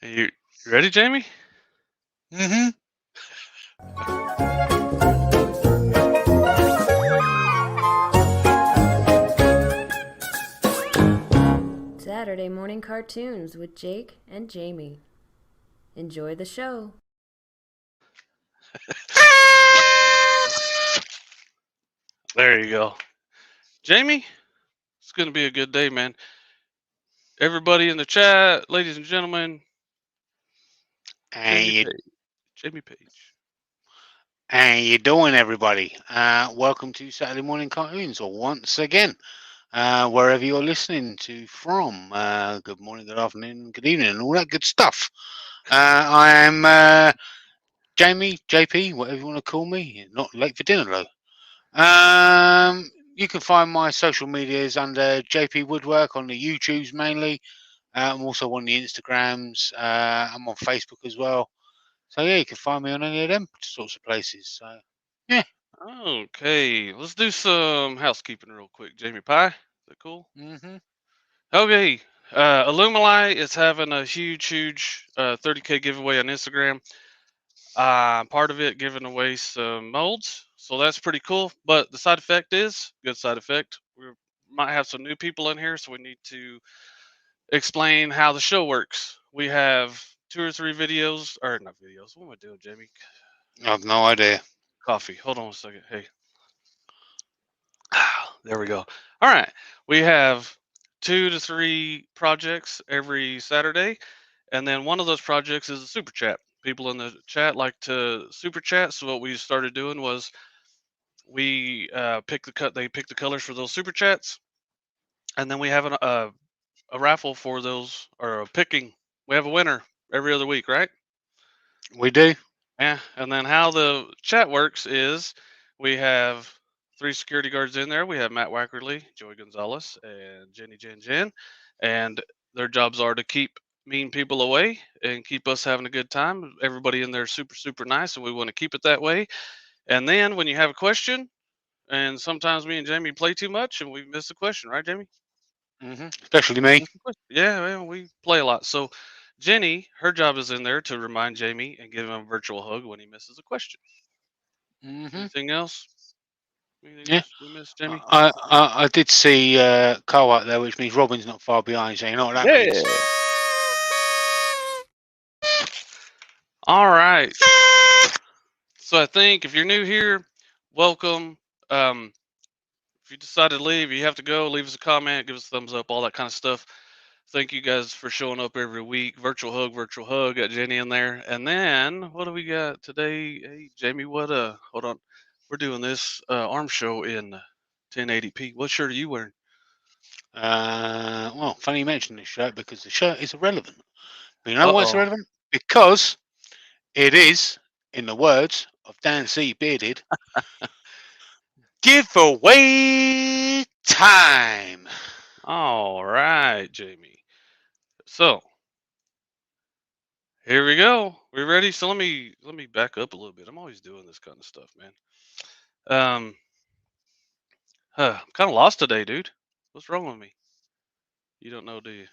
You ready, Jamie? Mm-hmm. Saturday Morning Cartoons with Jake and Jamie. Enjoy the show. There you go. Jamie, it's going to be a good day, man. Everybody in the chat, ladies and gentlemen, And Jamie you Page. Jamie Page. and you doing, everybody? Welcome to Saturday Morning Cartoons, or once again, wherever you're listening to from. Good morning, good afternoon, good evening, and all that good stuff. I am Jamie, JP, whatever you want to call me. Not late for dinner though. You can find my social medias under JP Woodwork on the YouTubes mainly. I'm also on the Instagrams. I'm on Facebook as well. So yeah, you can find me on any of them sorts of places. So yeah. Okay, let's do some housekeeping real quick. Jamie Pie, is that cool? Mm-hmm. Okay, Illumili is having a huge 30K giveaway on Instagram. Part of it giving away some molds, so that's pretty cool. But the side effect is good side effect. We might have some new people in here, so we need to explain how the show works. We have 2 or 3 videos, or not videos. What am I doing, Jamie? I have no idea. Coffee. Hold on a second. Hey, there we go. All right, we have 2 to 3 projects every Saturday, and then one of those projects is a super chat. People in the chat like to super chat, so what we started doing was we pick the cut. They pick the colors for those super chats, and then we have a raffle for those, or a picking. We have a winner every other week, right? We do. Yeah, and then how the chat works is we have 3 security guards in there. We have Matt Wackerly, Joey Gonzalez, and Jenny Jen Jen, and their jobs are to keep mean people away and keep us having a good time. Everybody in there is super nice, and we want to keep it that way. And then when you have a question, and sometimes me and Jamie play too much and we miss a question, right, Jamie? Especially me. Miss a question. Yeah, man, we play a lot. So Jenny, her job is in there to remind Jamie and give him a virtual hug when he misses a question. hmm Anything else? Anything Yeah. else we missed, Jamie? I did see Carl out there, which means Robin's not far behind. So you know what that means. Yeah. All right. So I think if you're new here, welcome. Um, if you decide to leave, you have to go. Leave us a comment, give us a thumbs up, all that kind of stuff. Thank you guys for showing up every week. Virtual hug. Got Jenny in there. And then what do we got today? Hey, Jamie, what hold on. We're doing this arm show in 1080p. What shirt are you wearing? Well, funny you mention this shirt because the shirt is irrelevant. But you know why it's Uh-oh. irrelevant? Because it is, in the words of Dan C. Bearded, giveaway time. All right, Jamie. So here we go. We ready? So let me back up a little bit. I'm always doing this kind of stuff, man. Um I'm kinda lost today, dude. What's wrong with me? You don't know, do you?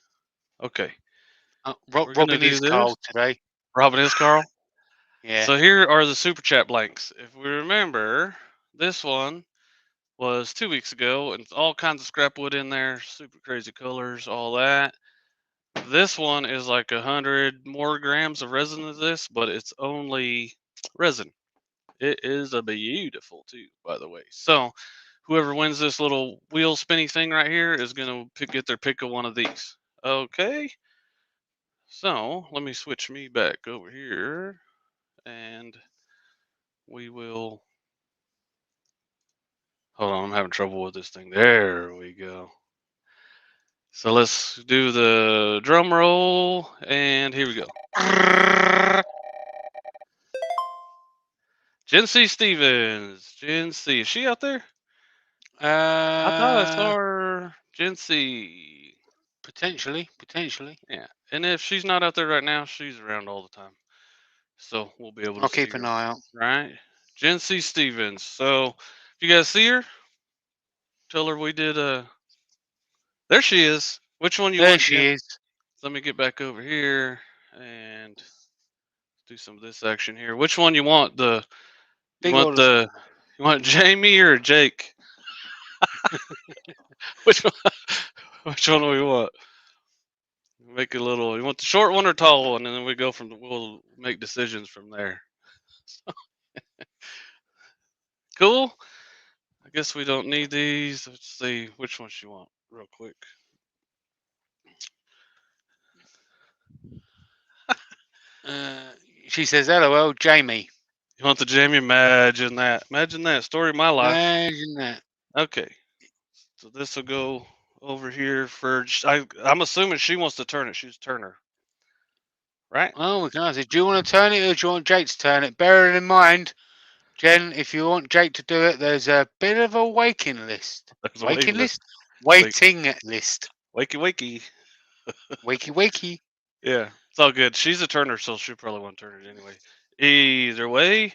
Okay. We're gonna Robin do is this. Carl today. Robin is Carl. Yeah. So here are the super chat blanks. If we remember, this one was 2 weeks ago, and it's all kinds of scrap wood in there, super crazy colors, all that. This one is like 100 more grams of resin than this, but it's only resin. It is a beautiful tube, by the way. So whoever wins this little wheel spinny thing right here is gonna get their pick of one of these. Okay. So let me switch me back over here, and we will. Hold on, I'm having trouble with this thing. There we go. So let's do the drum roll, and here we go. Jen C. Stevens. Jen C. Is she out there? I thought I saw Uh, her. Jen C. potentially. Yeah. And if she's not out there right now, she's around all the time. So we'll be able to I'll see keep an her. eye out. Right? Jen C. Stevens. So if you guys see her, tell her we did there she is. Which one you There want, she Jen? is. Let me get back over here. and do some of this action here. Which one you want? You Big want or small? you want Jamie or Jake? Which one? Which one do we want? Make a little. You want the short one or tall one, and then we go from. We'll make decisions from there. Cool. I guess we don't need these. Let's see which ones you want, real quick. Uh, she says, "LOL, Jamie." You want the Jamie? Imagine that. Imagine that. Story of my life. Imagine that. Okay. So this will go over here for. I'm assuming she wants to turn it. She's Turner, right? Well, we can ask it. Do you want to turn it or do you want Jake to turn it? Bearing in mind, Jen, if you want Jake to do it, there's a bit of a waiting list. There's a Waiting waiting list? Wait. Waiting list. Wakey, wakey. Wakey, wakey. Yeah, it's all good. She's a Turner, so she probably won't turn it anyway. Either way,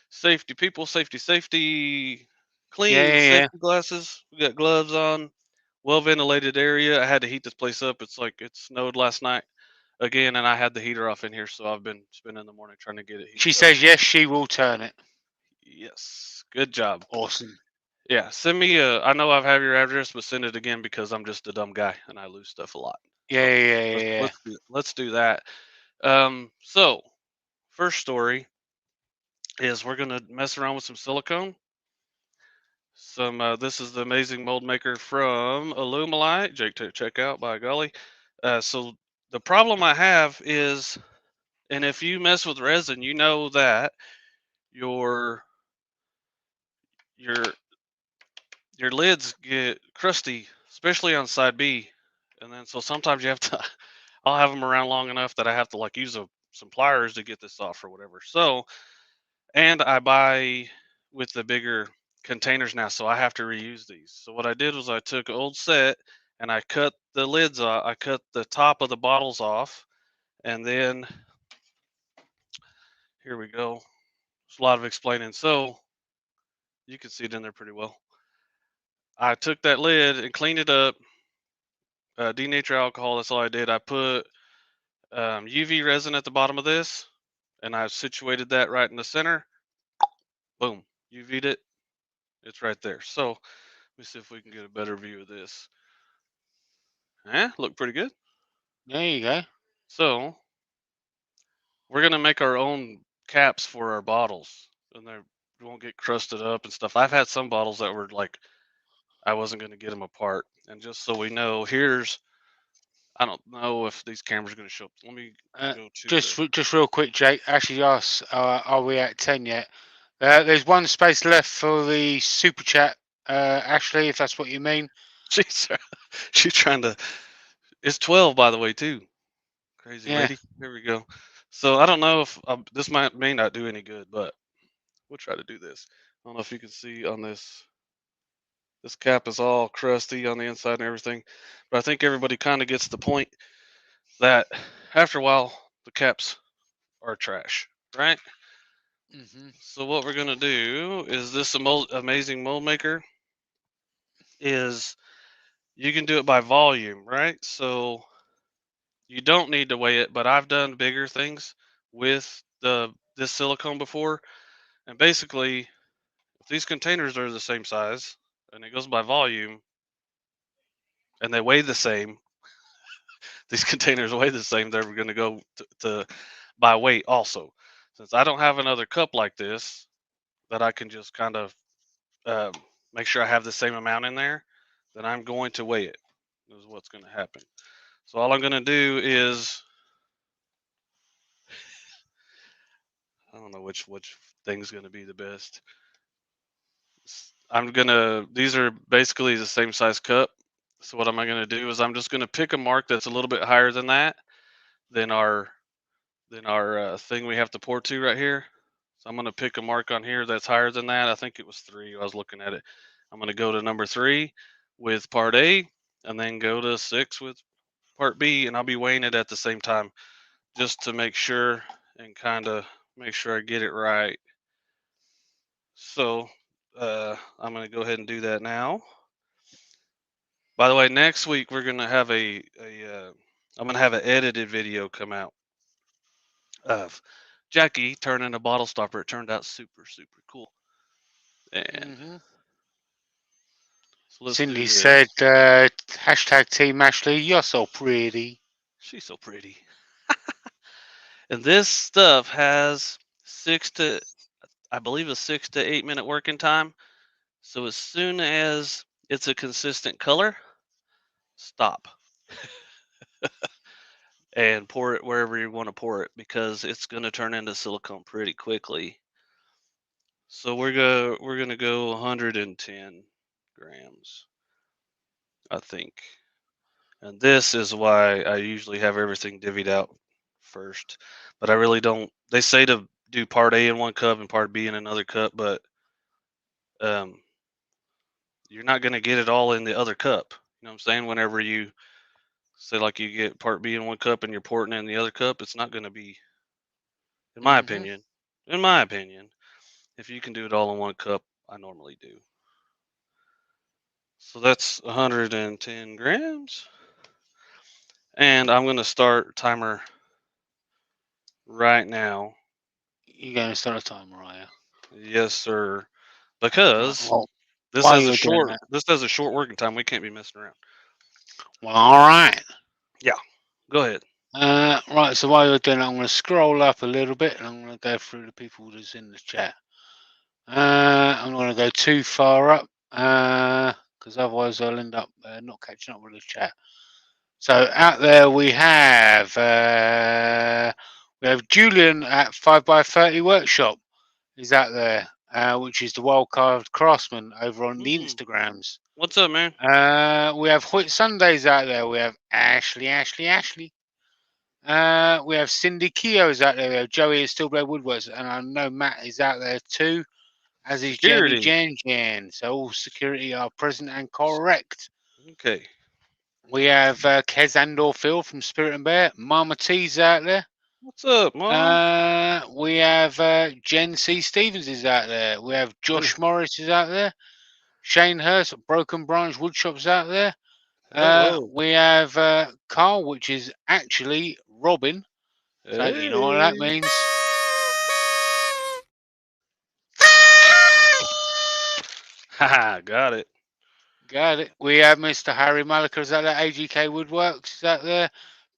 safety people, safety, safety. Yeah, Clean yeah, yeah. safety glasses. We got gloves on. Well ventilated area. I had to heat this place up. It's like it snowed last night again, and I had the heater off in here, so I've been spending the morning trying to get it She heated up. says yes, she will turn it. Yes, good job. Awesome. Yeah, send me. I know I have your address, but send it again because I'm just a dumb guy and I lose stuff a lot. Yeah, So yeah, yeah, yeah. let's do that. So first story is we're gonna mess around with some silicone. Some this is the amazing mold maker from Alumilite. Jake, check out by golly. So the problem I have is, and if you mess with resin, you know that your your your lids get crusty, especially on side B, and then so sometimes you have to. I'll have them around long enough that I have to like use some pliers to get this off or whatever. So, and I buy with the bigger containers now, so I have to reuse these. So what I did was I took an old set and I cut the lids off. I cut the top of the bottles off, and then here we go. There's a lot of explaining. So you can see it in there pretty well. I took that lid and cleaned it up. Denature alcohol. That's all I did. I put UV resin at the bottom of this, and I situated that right in the center. Boom, UV'd it. It's right there. So let me see if we can get a better view of this. Look pretty good. There you go. So we're gonna make our own caps for our bottles, and they won't get crusted up and stuff. I've had some bottles that were like I wasn't gonna get them apart. And just so we know, here's I don't know if these cameras are gonna show up. Let me go to Just real quick, Jake. Actually, ask, are we at 10 yet? There's one space left for the super chat. Ashley, if that's what you mean. she's she's trying to. It's 12 by the way too. Crazy Yeah. lady. Here we go. So I don't know if this may not do any good, but we'll try to do this. I don't know if you can see on this. This cap is all crusty on the inside and everything, but I think everybody kind of gets the point that after a while the caps are trash, right? Mm-hmm. So what we're gonna do is this amazing mold maker is you can do it by volume, right? So you don't need to weigh it, but I've done bigger things with this silicone before, and basically, if these containers are the same size and it goes by volume and they weigh the same, these containers weigh the same, they're going to go to by weight also. Since I don't have another cup like this that I can just kind of um, make sure I have the same amount in there, then I'm going to weigh it. This is what's going to happen. So all I'm going to do is I don't know which thing's going to be the best. These are basically the same size cup. So what am I going to do is I'm just going to pick a mark that's a little bit higher than that, than our thing we have to pour to right here. So I'm going to pick a mark on here that's higher than that. I think it was 3. I was looking at it. I'm going to go to number 3 with part A, and then go to 6 with part B, and I'll be weighing it at the same time just to make sure and kind of make sure I get it right. So I'm going to go ahead and do that now. By the way, next week we're going to have I'm going to have an edited video come out. of Jackie turning a bottle stopper. It turned out super, super cool. And Hmm. so let's Cindy do said, this. hashtag Team Ashley, you're so pretty. She's so pretty. And this stuff has I believe, a 6 to 8 minute working time. So as soon as it's a consistent color, stop and pour it wherever you want to pour it because it's going to turn into silicone pretty quickly. So we're gonna go 110 grams, I think. And this is why I usually have everything divvied out first, but I really don't. They say to do part A in one cup and part B in another cup, but um, you're not gonna get it all in the other cup. You know what I'm saying? Whenever you say like you get part B in one cup and you're pouring it in the other cup, it's not gonna be, in my Hmm. opinion. In my opinion, if you can do it all in one cup, I normally do. So that's 110 grams. And I'm going to start timer right now. You're going to start a timer, are you? Yes, sir. Right, Because well, while you're doing that, this has a short working time. We can't be messing around. well, all right. Yeah. Go ahead. Right, so while you're doing that, I'm going to scroll up a little bit and I'm going to go through the people that's in the chat. I'm not going to go too far up because otherwise I'll end up not catching up with the chat. So out there we have Julian at 5x30 Workshop. He's out there, which is the Wild Card Craftsman over on the Mm. Instagrams. What's up, man? We have Hoyt Sundays out there. We have Ashley. We have Cindy Keogh's out there. We have Joey at Stillblade Woodworks, and I know Matt is out there too, as is Jamie Security. Jan. So all security are present and correct. Okay. We have Kez Andor Phil from Spirit and Bear. Mama T's out there. What's up, Mom? We have Jen C. Stevens is out there. We have Josh Morris is out there. Shane Hurst, Broken Branch Woodshop's out there. Hello. We have Carl, which is actually Robin. So you know what that Hey. means. Haha, got it. Got it. We have Mr. Harry Malika's out there. AGK Woodworks is out there.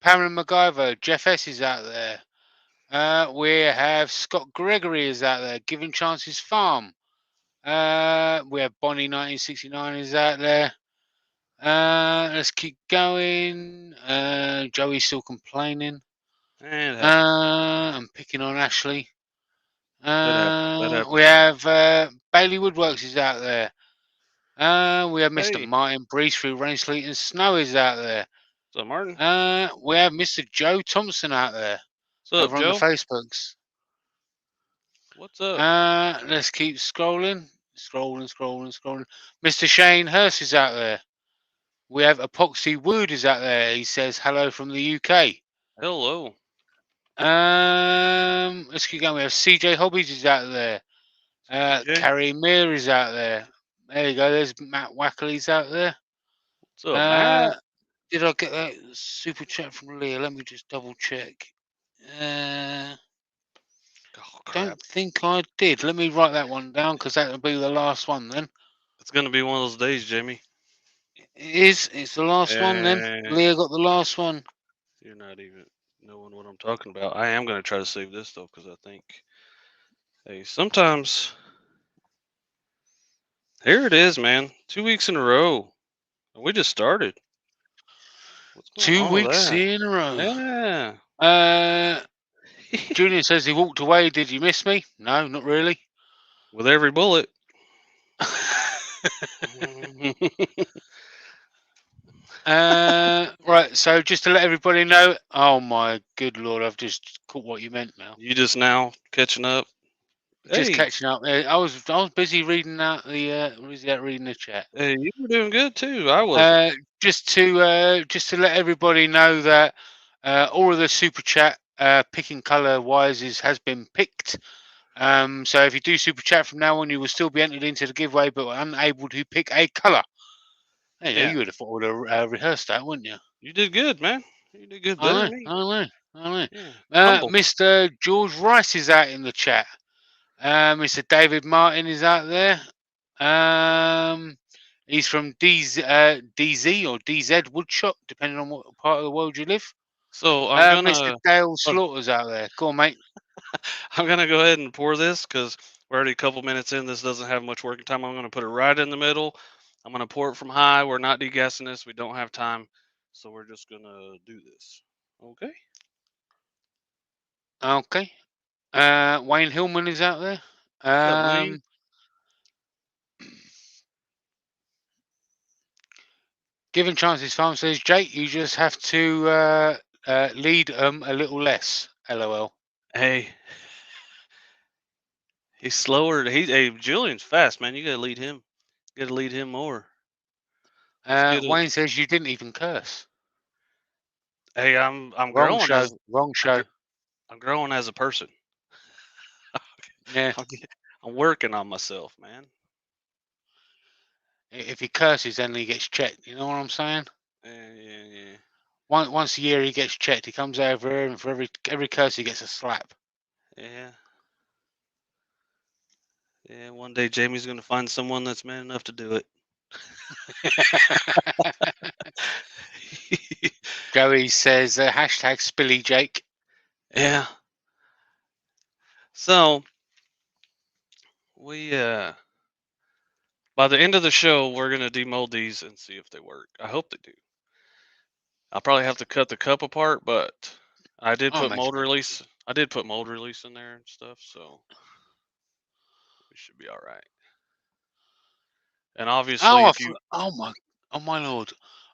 Pamela MacGyver. Jeff S is out there. We have Scott Gregory is out there. Giving Chances Farm. We have Bonnie 1969 is out there. Let's keep going. Joey's still complaining. And it happens. I'm picking on Ashley. That happens. That We happens. have Bailey Woodworks is out there. We have Mr. Hey. Martin Breeze through rain, sleet, and snow is out there. What's up, Martin? We have Mr. Joe Thompson out there What's up, over on the Joe? Facebooks. What's up? Let's keep scrolling. Mr. Shane Hurst is out there. We have Epoxy Wood is out there. He says hello from the UK. Hello. Let's keep going. We have CJ Hobbies is out there. CJ. Carrie Meir is out there. There you go. There's Matt Wackley's out there. What's up, Matt? Did I get that super chat from Leah? Let me just double check. Oh, Don't crap. think I did. Let me write that one down because that'll be the last one then. It's going to be one of those days, Jamie. It is. It's the last one then. Leah got the last one. You're not even knowing what I'm talking about. I am going to try to save this, though, because I think, hey, sometimes, here it is, man. 2 weeks in a row. And we just started. What's going 2 on with weeks that? in a row. Yeah. Julian says he walked away. Did you miss me? No, not really. With every bullet. Right, so just to let everybody know, oh my good lord, I've just caught what you meant now. You just now catching up? Just Hey. catching up. I was busy reading out reading the chat. Hey, you were doing good too. I wasn't. Just to let everybody know that all of the super chat picking color wise has been picked. So if you do super chat from now on, you will still be entered into the giveaway, but unable to pick a color. There you go. You would have thought I would have rehearsed that, wouldn't you? You did good, man. You did good. Better than me. I know. Yeah. Humble. Mr. George Rice is out in the chat. Mr. David Martin is out there. He's from DZ or DZ Woodshop, depending on what part of the world you live. So I'm Mr. gonna Dale hold on. Slaughter's out there. Go on, mate. I'm gonna go ahead and pour this because we're already a couple minutes in. This doesn't have much working time. I'm gonna put it right in the middle. I'm gonna pour it from high. We're not degassing this. We don't have time, so we're just gonna do this. Okay. Okay. Wayne Hillman is out there. What's up, Wayne? Given Chance's farm says, Jake, you just have to lead a little less. LOL. Hey, he's slower. Hey, Julian's fast, man. You gotta lead him. You gotta lead him more. Let's get it. Wayne says you didn't even curse. Hey, I'm Wrong growing show. as Wrong I'm, show. gr- I'm growing as a person. Yeah. I'm working on myself, man. If he curses, then he gets checked. You know what I'm saying? Yeah. Once a year he gets checked. He comes over, and for every curse he gets a slap. Yeah. Yeah. One day Jamie's gonna find someone that's man enough to do it. Joey says hashtag Spilly Jake. Yeah. So we by the end of the show we're gonna demold these and see if they work. I hope they do. I'll probably have to cut the cup apart, but I did Oh, put makes mold sense. release. I did put mold release in there and stuff, so we should be all right. And obviously, if you Oh my lord!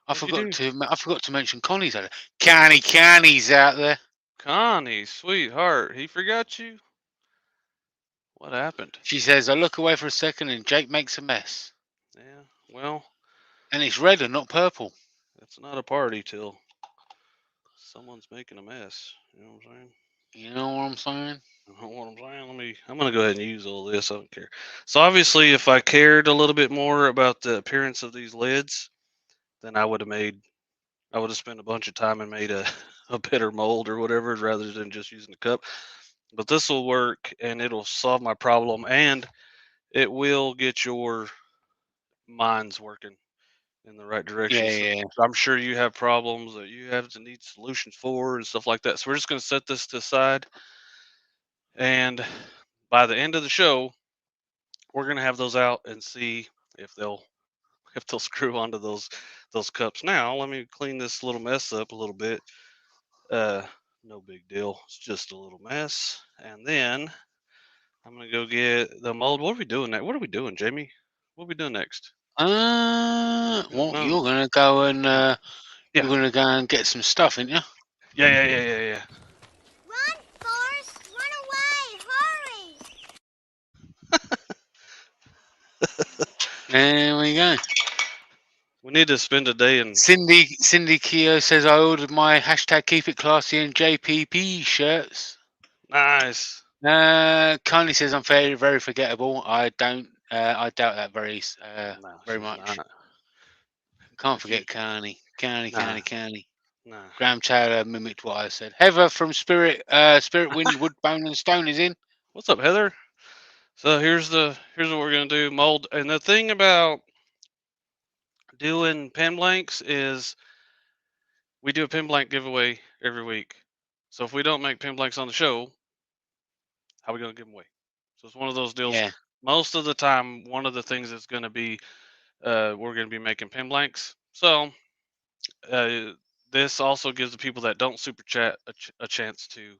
I what'd you forgot do, to mention Connie's out there. Connie's out there. Connie, sweetheart, he forgot you. What happened? She says, I look away for a second and Jake makes a mess. Yeah, well, And it's red and not purple. it's not a party till someone's making a mess. You know what I'm saying? You know what I'm saying? You know what I'm saying? I'm gonna go ahead and use all this. I don't care. So obviously, if I cared a little bit more about the appearance of these lids, then I would have spent a bunch of time and made a a better mold or whatever rather than just using the cup. But this will work and it'll solve my problem and it will get your minds working in the right direction. So Yeah. I'm sure you have problems that you have to need solutions for and stuff like that. So we're just going to set this to the side, and by the end of the show, we're going to have those out and see if they'll if they'll screw onto those cups. Now let me clean this little mess up a little bit. Uh, no big deal. It's just a little mess, and then I'm gonna go get the mold. What are we doing next? What are we doing, Jamie? What are we doing next? I don't Well, know. you're gonna go and Yeah. get some stuff, ain't you? Yeah. Run, Forrest! Run away! Hurry! There we go. We need to spend a day in. Cindy Keogh says I ordered my hashtag Keep It Classy and JPP shirts. Nice. Kindly says I'm very, very forgettable. I don't. I doubt that No, very she's much. not. Can't If you, forget Carney. nah, Carney. nah. Graham Taylor mimicked what I said. Heather from Spirit Wind, Wood, Bone and Stone is in. What's up, Heather? So here's what we're gonna do. Mold. And the thing about doing pen blanks is we do a pen blank giveaway every week. So if we don't make pen blanks on the show, how are we gonna give them away? So it's one of those deals. Yeah. Most of the time, one of the things that's gonna be we're gonna be making pen blanks. So uh, this also gives the people that don't super chat a chance to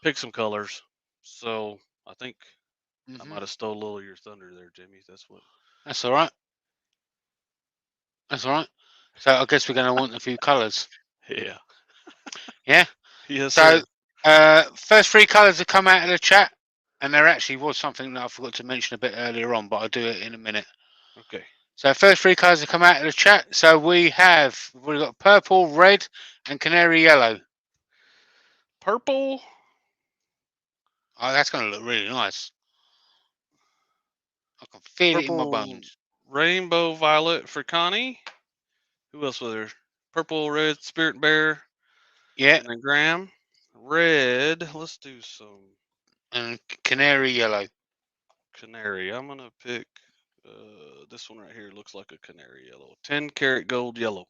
pick some colors. So I think I might have stole a little of your thunder there, Jimmy. That's what. That's all right. That's all right. So I guess we're going to want a few colours. Yeah. Yeah. Yes, So sir. first three colours have come out of the chat, and there actually was something that I forgot to mention a bit earlier on, but I'll do it in a minute. Okay. So first three colours have come out of the chat. So we've got purple, red, and canary yellow. Purple. Oh, that's going to look really nice. I can feel it in my Purple. bones. Rainbow violet for Connie. Who else was there? Purple, red, spirit bear, Yeah. and then Graham. red. Let's do some and canary yellow. canary. I'm gonna pick this one right here. Looks like a canary yellow. 10 karat gold yellow.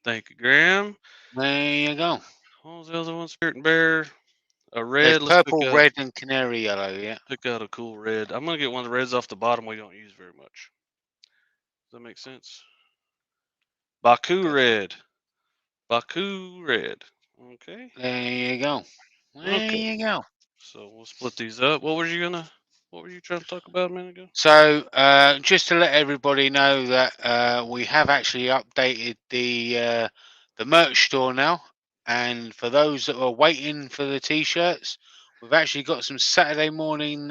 Thank you, Graham. There you go. What was the other one? Spirit and Bear. A There's red. Let's purple, red, and canary yellow. Yeah. pick out a cool red. I'm gonna get one of the reds off the bottom we don't use very much. Does that make sense? Baku Okay. red. Baku red. Okay. There you go. There Okay. you go. So we'll split these up. What were you trying to talk about a minute ago? So, just to let everybody know that we have actually updated the merch store now, and for those that are waiting for the t-shirts, we've actually got some Saturday morning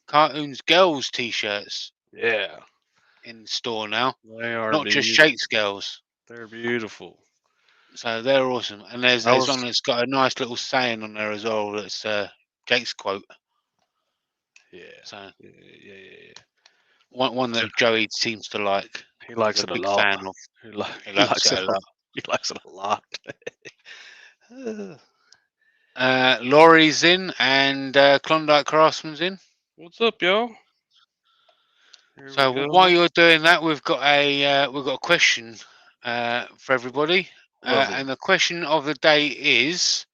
cartoons girls t-shirts Yeah. in the store now, They are not just beautiful. Jake's girls. They're beautiful. So they're awesome, and there's I was one that's got a nice little saying on there as well. That's Jake's quote. yeah. So Yeah. one that Joey seems to like. He likes He's a it a big lot. fan of. He, He he likes likes it it. a lot. He likes it a lot. Laurie's in and Klondike Craftsman's in. What's up, y'all? Here we So go. while you're doing that, we've got a question for everybody, Lovely. and the question of the day is,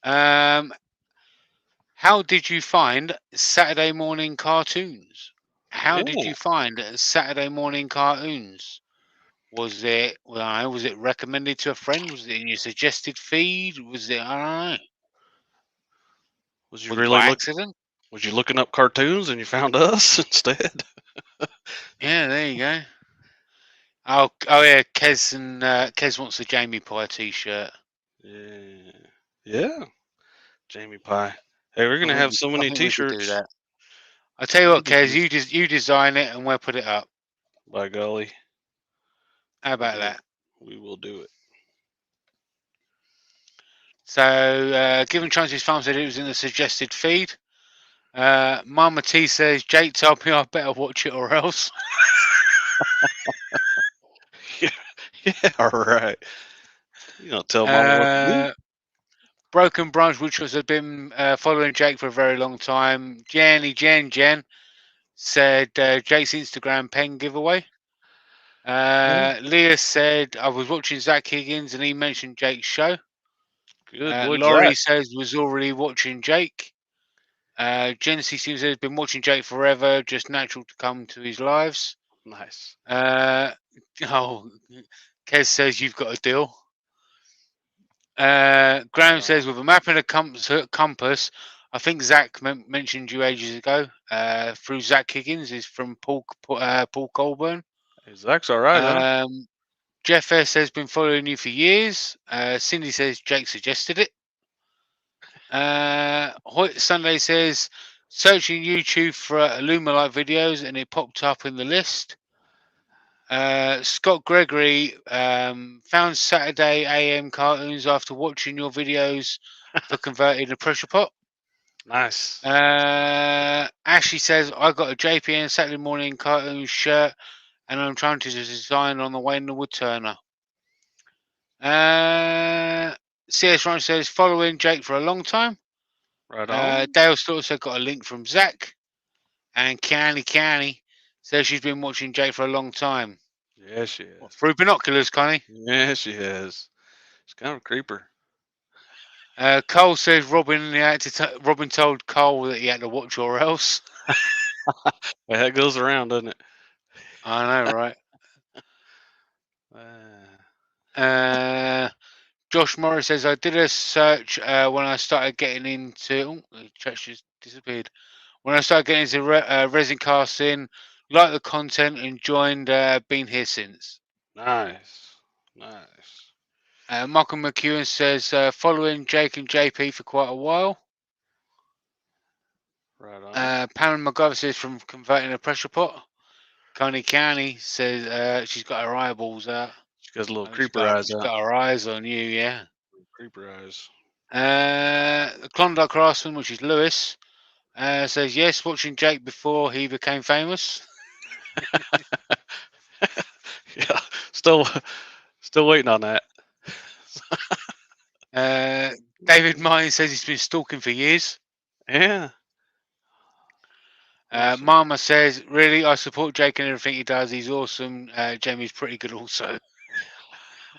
how did you find Saturday morning cartoons? How did Yeah. you find Saturday morning cartoons? Was it was it recommended to a friend? Was it in your suggested feed? Was it, I don't know? Was you Was it really by look? accident? Was you looking up cartoons and you found us instead? Yeah, there you go. Oh yeah, Kez wants a Jamie Pie t-shirt. Yeah. Yeah. Jamie Pie. Hey, we're I gonna think have so I many think we should do T-shirts. that. I tell you what, Kez, you design it and we'll put it up. By golly, How we about will. that? We will do it. So, given Chance's Farm said it was in the suggested feed. Mama T says Jake told me I better watch it or else. Yeah. All right. You don't tell Mama what to do. Broken Branch, which has been following Jake for a very long time. Jen said Jake's Instagram pen giveaway. Leah said I was watching Zach Higgins and he mentioned Jake's show. Good boy, Laurie Zach. says was already watching Jake. Genesee seems to have been watching Jake forever, just natural to come to his lives. Nice. Oh, Kez says you've got a deal. Graham says with a map and a compass, I think Zach mentioned you ages ago. Through Zach Higgins is from Paul Colburn. Hey, Zach's all right, huh? Jeff S has been following you for years. Cindy says Jake suggested it. Hoyt Sunday says searching YouTube for Illuminate videos and it popped up in the list. Scott Gregory found Saturday AM cartoons after watching your videos for converting a pressure pot. Nice. Ashley says I got a JPN Saturday morning cartoon shirt and I'm trying to design on the way in the wood turner. CS Ryan says following Jake for a long time. Right on. Dale's also got a link from Zach. And Canny says she's been watching Jake for a long time. Yeah, she is. Through binoculars, Connie. Yeah, she has. She's kind of a creeper. Cole says Robin told Cole that he had to watch or else. Well, that goes around, doesn't it? I know, right? Josh Morris says I did a search when I started getting into. Oh, the chat just disappeared. When I started getting into resin casting, liked the content and joined. Been here since. Nice. Michael McEwen says following Jake and JP for quite a while. Right on. Pam McGovern says from converting a pressure pot. Connie County says she's got her eyeballs out. She got little creeper eyes She's out. got her eyes on you, yeah. Creeper eyes. Klondike Craftsman, which is Lewis, says yes, watching Jake before he became famous. Yeah, still waiting on that. David Martin says he's been stalking for years. Yeah. Awesome. Mama says, really, I support Jake and everything he does. He's awesome. Jamie's pretty good also.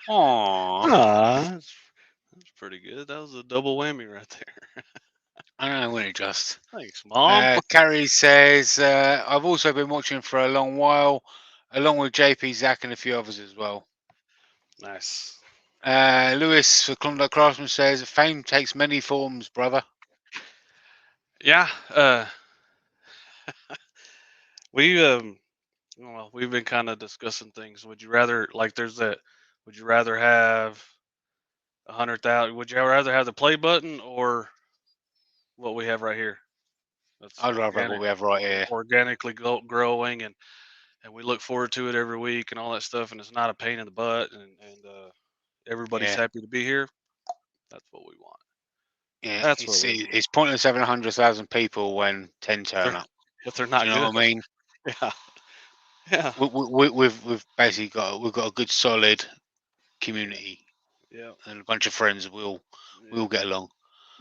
Aww. That's pretty good. That was a double whammy right there. I know, when it just. Thanks, Mom. Carrie says, I've also been watching for a long while, along with JP, Zach, and a few others as well. Nice. Lewis for Klondike Craftsman says, fame takes many forms, brother. Yeah. We've been kind of discussing things. Would you rather would you rather have 100,000? Would you rather have the play button or what we have right here? That's I'd rather have what we have right here. organically growing, and we look forward to it every week and all that stuff, and it's not a pain in the butt, and everybody's happy to be here. That's what we want. Yeah, That's what we want. it's pointless having 100,000 people when 10 turn up. If they're not Do you good. know what I mean? Yeah. Yeah. We've basically got a good solid community. Yeah. And a bunch of friends. We'll get along.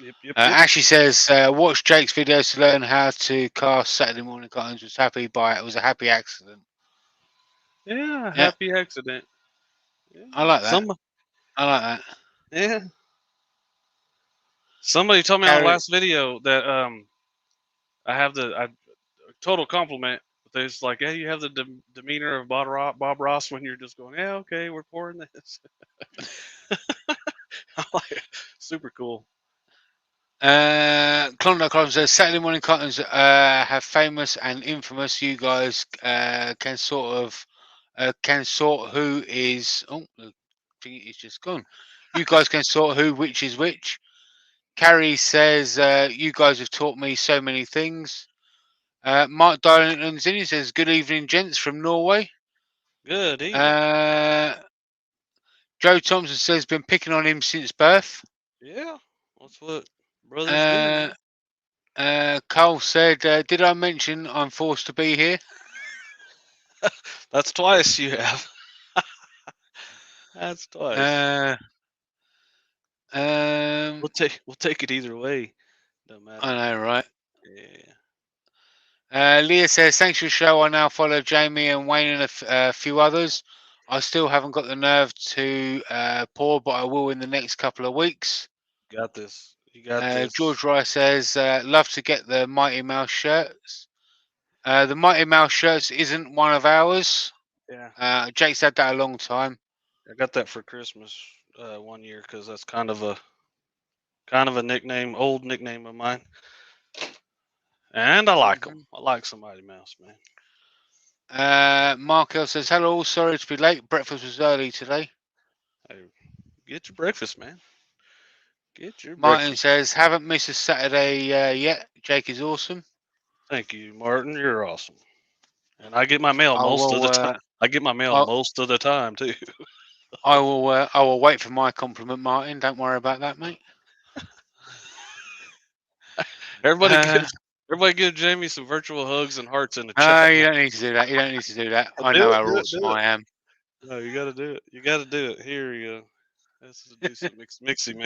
Yep. Ashley says, watch Jake's videos to learn how to cast Saturday morning cartoons. It was a happy accident. Yeah, happy accident. Yeah. I like that. I like that. Yeah. Somebody told me on the last video that I have a total compliment. But it's like, yeah, you have the demeanor of Bob Ross when you're just going, yeah, okay, we're pouring this. Super cool. Klondike Crime says Saturday morning cartoons have famous and infamous. You guys can sort who is. Oh, the thing is just gone. You guys can sort which is which. Carrie says you guys have taught me so many things. Mark Darlington's in. He says good evening, gents from Norway. Good evening. Joe Thompson says been picking on him since birth. Yeah, that's what brothers do. Carl said, did I mention I'm forced to be here? That's twice you have. That's twice. We'll take it either way. Doesn't matter. I know, right? Yeah. Leah says, thanks for the show. I now follow Jamie and Wayne and a few others. I still haven't got the nerve to pour, but I will in the next couple of weeks. You got this. You got this. George Rice says, love to get the Mighty Mouse shirts. The Mighty Mouse shirts isn't one of ours. Yeah. Jake's had that a long time. I got that for Christmas one year because that's kind of a nickname, old nickname of mine. And I like them. I like some Mighty Mouse, man. Mark L says, hello, sorry to be late. Breakfast was early today. Hey, get your breakfast, man. Get your Martin breakfast. says, haven't missed a Saturday yet. Jake is awesome. Thank you, Martin. You're awesome. And I get my mail most of the time. I get my mail most of the time too. I will wait for my compliment, Martin. Don't worry about that, mate. Everybody give Jamie some virtual hugs and hearts in the chat. No, you don't need to do that. You don't need to do that. I know how awesome I am. No, you got to do it. You got to do it. Here you go. Let's do some mixing.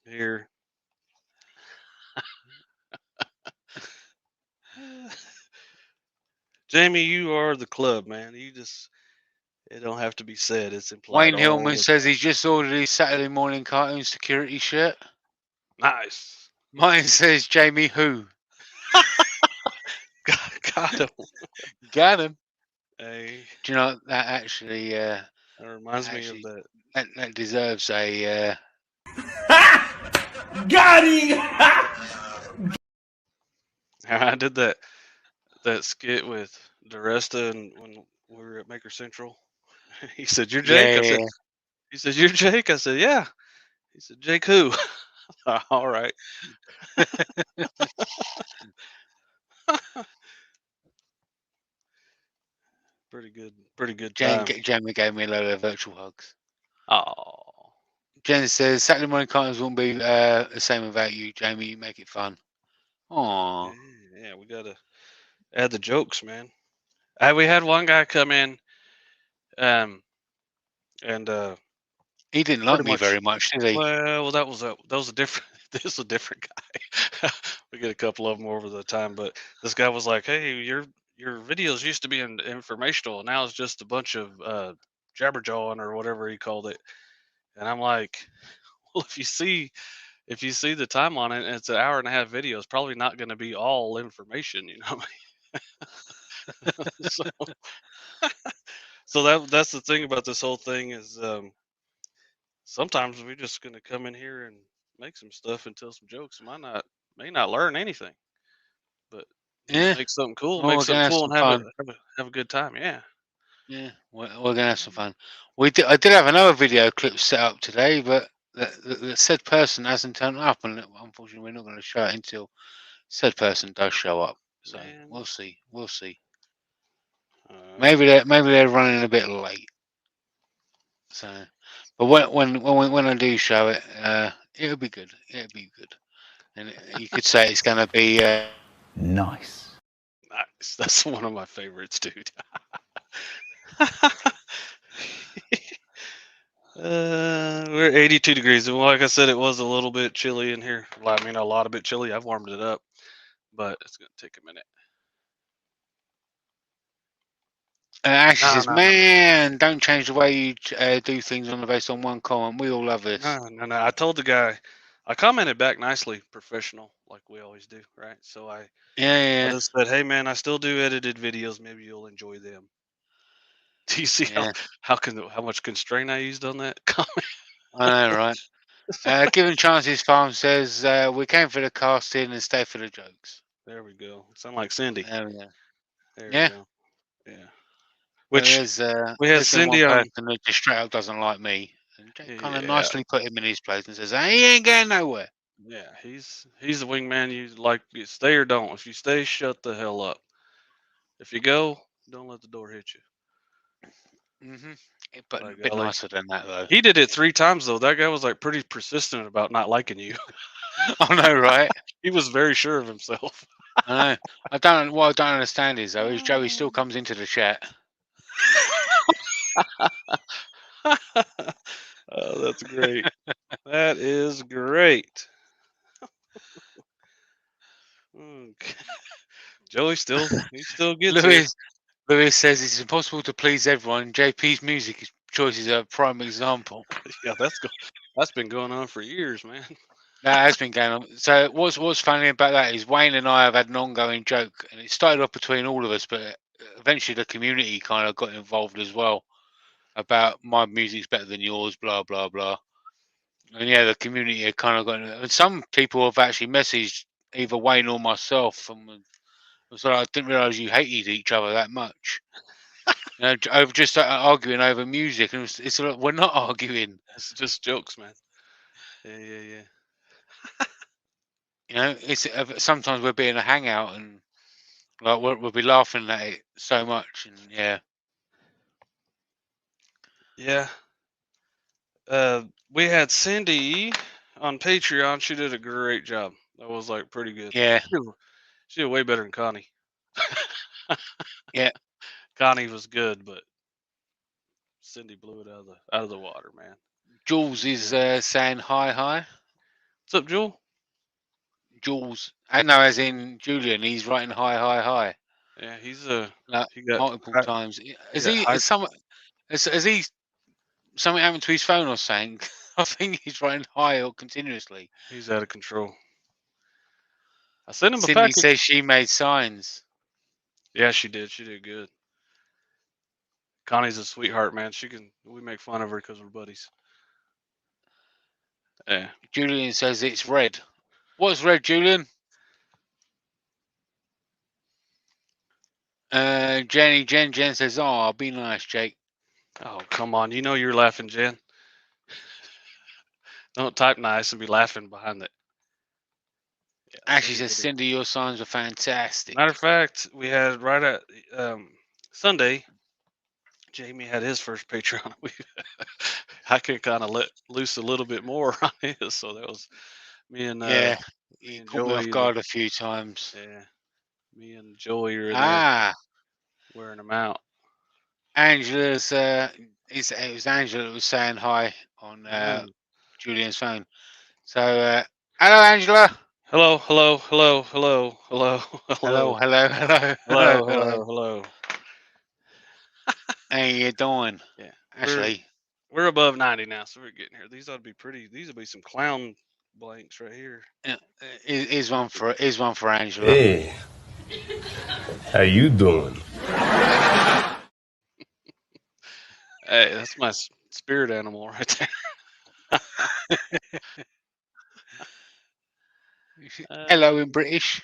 Here. Jamie, you are the club, man. It don't have to be said. It's implied. Wayne Hillman says he's just ordered his Saturday morning cartoon security shirt. Nice. Mine says Jamie who? Got him. Got him. Hey. Do you know that actually? That reminds me of that. That deserves a. Got him. I did that skit with DeResta and when we were at Maker Central. He said, "You're Jake." Yeah. He said, "You're Jake." I said, "Yeah." He said, "Jake who?" All right. Pretty good time. Jamie gave me a load of virtual hugs. Oh. Jen says Saturday morning cartoons won't be the same without you, Jamie. You make it fun. Aww. Yeah, we gotta add the jokes, man. We had one guy come in, and He didn't like pretty me much. very much, did he? Well, that was a different. This is a different guy. We get a couple of them over the time, but this guy was like, "Hey, your videos used to be informational, and now it's just a bunch of jabberjawing or whatever he called it." And I'm like, "Well, if you see the time on it, and it's an hour and a half video. It's probably not going to be all information, you know." so, so that's the thing about this whole thing is sometimes we're just going to come in here and make some stuff and tell some jokes. May not learn anything, but just Yeah. make something cool, Well, make we're gonna something have cool, some and have a fun. have a good time. Yeah. Yeah, we're gonna have some fun. I did have another video clip set up today, but the said person hasn't turned up, and unfortunately, we're not going to show it until said person does show up. So Man. we'll see. We'll see. Uh, Maybe they're running a bit late. So, but when I do show it, it'll be good. It'll be good, and you could say it's going to be Nice. nice. That's one of my favorites, dude. We're 82 degrees, and like I said, it was a little bit chilly in here. Well, I mean, a lot of bit chilly. I've warmed it up, but it's gonna take a minute. Ashley No, says, no, no, no, "Man, don't change the way you do things on the based on one comment. We all love this." no, no, no. I told the guy, I commented back nicely, professional, like we always do, right? So Yeah, I yeah, just said, hey man, I still do edited videos. Maybe you'll enjoy them. Do you see how yeah. how much constraint I used on that comment? I know, right? Given Chances Farm says we came for the casting and stay for the jokes. There we go. Sound like Cindy. There we go. There we Yeah, go. Yeah. but Which we had there's the one Cindy on. person that just straight up doesn't like me, and Jake kind of Yeah, nicely put him in his place and says, "Hey, he ain't going nowhere." yeah. He's the wingman. You like you stay or don't. If you stay, shut the hell up. If you go, don't let the door hit you. But By a bit golly. nicer than that though. He did it 3 times though. That guy was like pretty persistent about not liking you. I know, right? He was very sure of himself. I know. I don't. What I don't understand is though, is Joey still comes into the chat. Oh, that's great. That is great. Okay. Joey he still gets here. Lewis says it's impossible to please everyone. JP's music choices are a prime example. Yeah, that's been going on for years, man. That has been going on. So what's funny about that is Wayne and I have had an ongoing joke, and it started off between all of us, but eventually the community kind of got involved as well about my music's better than yours, blah blah blah. And yeah, the community had kind of got, and some people have actually messaged either Wayne or myself, and it was like, I didn't realise you hated each other that much. You know, over just arguing over music, and it's like, we're not arguing. It's just jokes, man. Yeah, yeah, yeah. You know, it's sometimes we're being a hangout, and like we'll be laughing at it so much, and yeah, Yeah. We had Cindy on Patreon. She did a great job. That was like pretty good. yeah, She did way better than Connie. yeah. Connie was good, but Cindy blew it out of the water, man. Jules is saying hi, hi. What's up, Jewel? Jules, I know, as in Julian. He's writing hi, hi, hi, Yeah, like he got multiple times. he Is got he? high, Has he? Something happened to his phone or something? I think he's writing hi or continuously. he's out of control. I sent him a Cindy package. says she made signs. Yeah, she did. She did good. Connie's a sweetheart, man. We make fun of her because we're buddies. Yeah. Julian says it's red. What's red, Julian? Jen says, "Oh, be nice, Jake." Oh, come on. You know you're laughing, Jen. Don't type nice and be laughing behind it. Yeah, Ashley says, Cindy. "Cindy, your signs are fantastic." Matter of fact, we had right at Sunday, Jamie had his first Patreon. I can kind of let loose a little bit more on his, so that was me and Yeah, me he and caught me off Joey. guard a few times. Yeah, me and Joey are in there Ah, wearing them out. Angela's it was Angela that was saying hi on Mm. Julian's phone. So, hello, Angela. Hello, hello, hello, hello, hello, Hello, hello, hello, hello, hello, hello, hello. hello, hello. How you doing, Yeah, Ashley? we're above 90 now, so we're getting here. These ought to be pretty. These will be some clown blanks right here. Is one for Angela. Hey, how you doing? Hey, that's my spirit animal right there. Hello in British.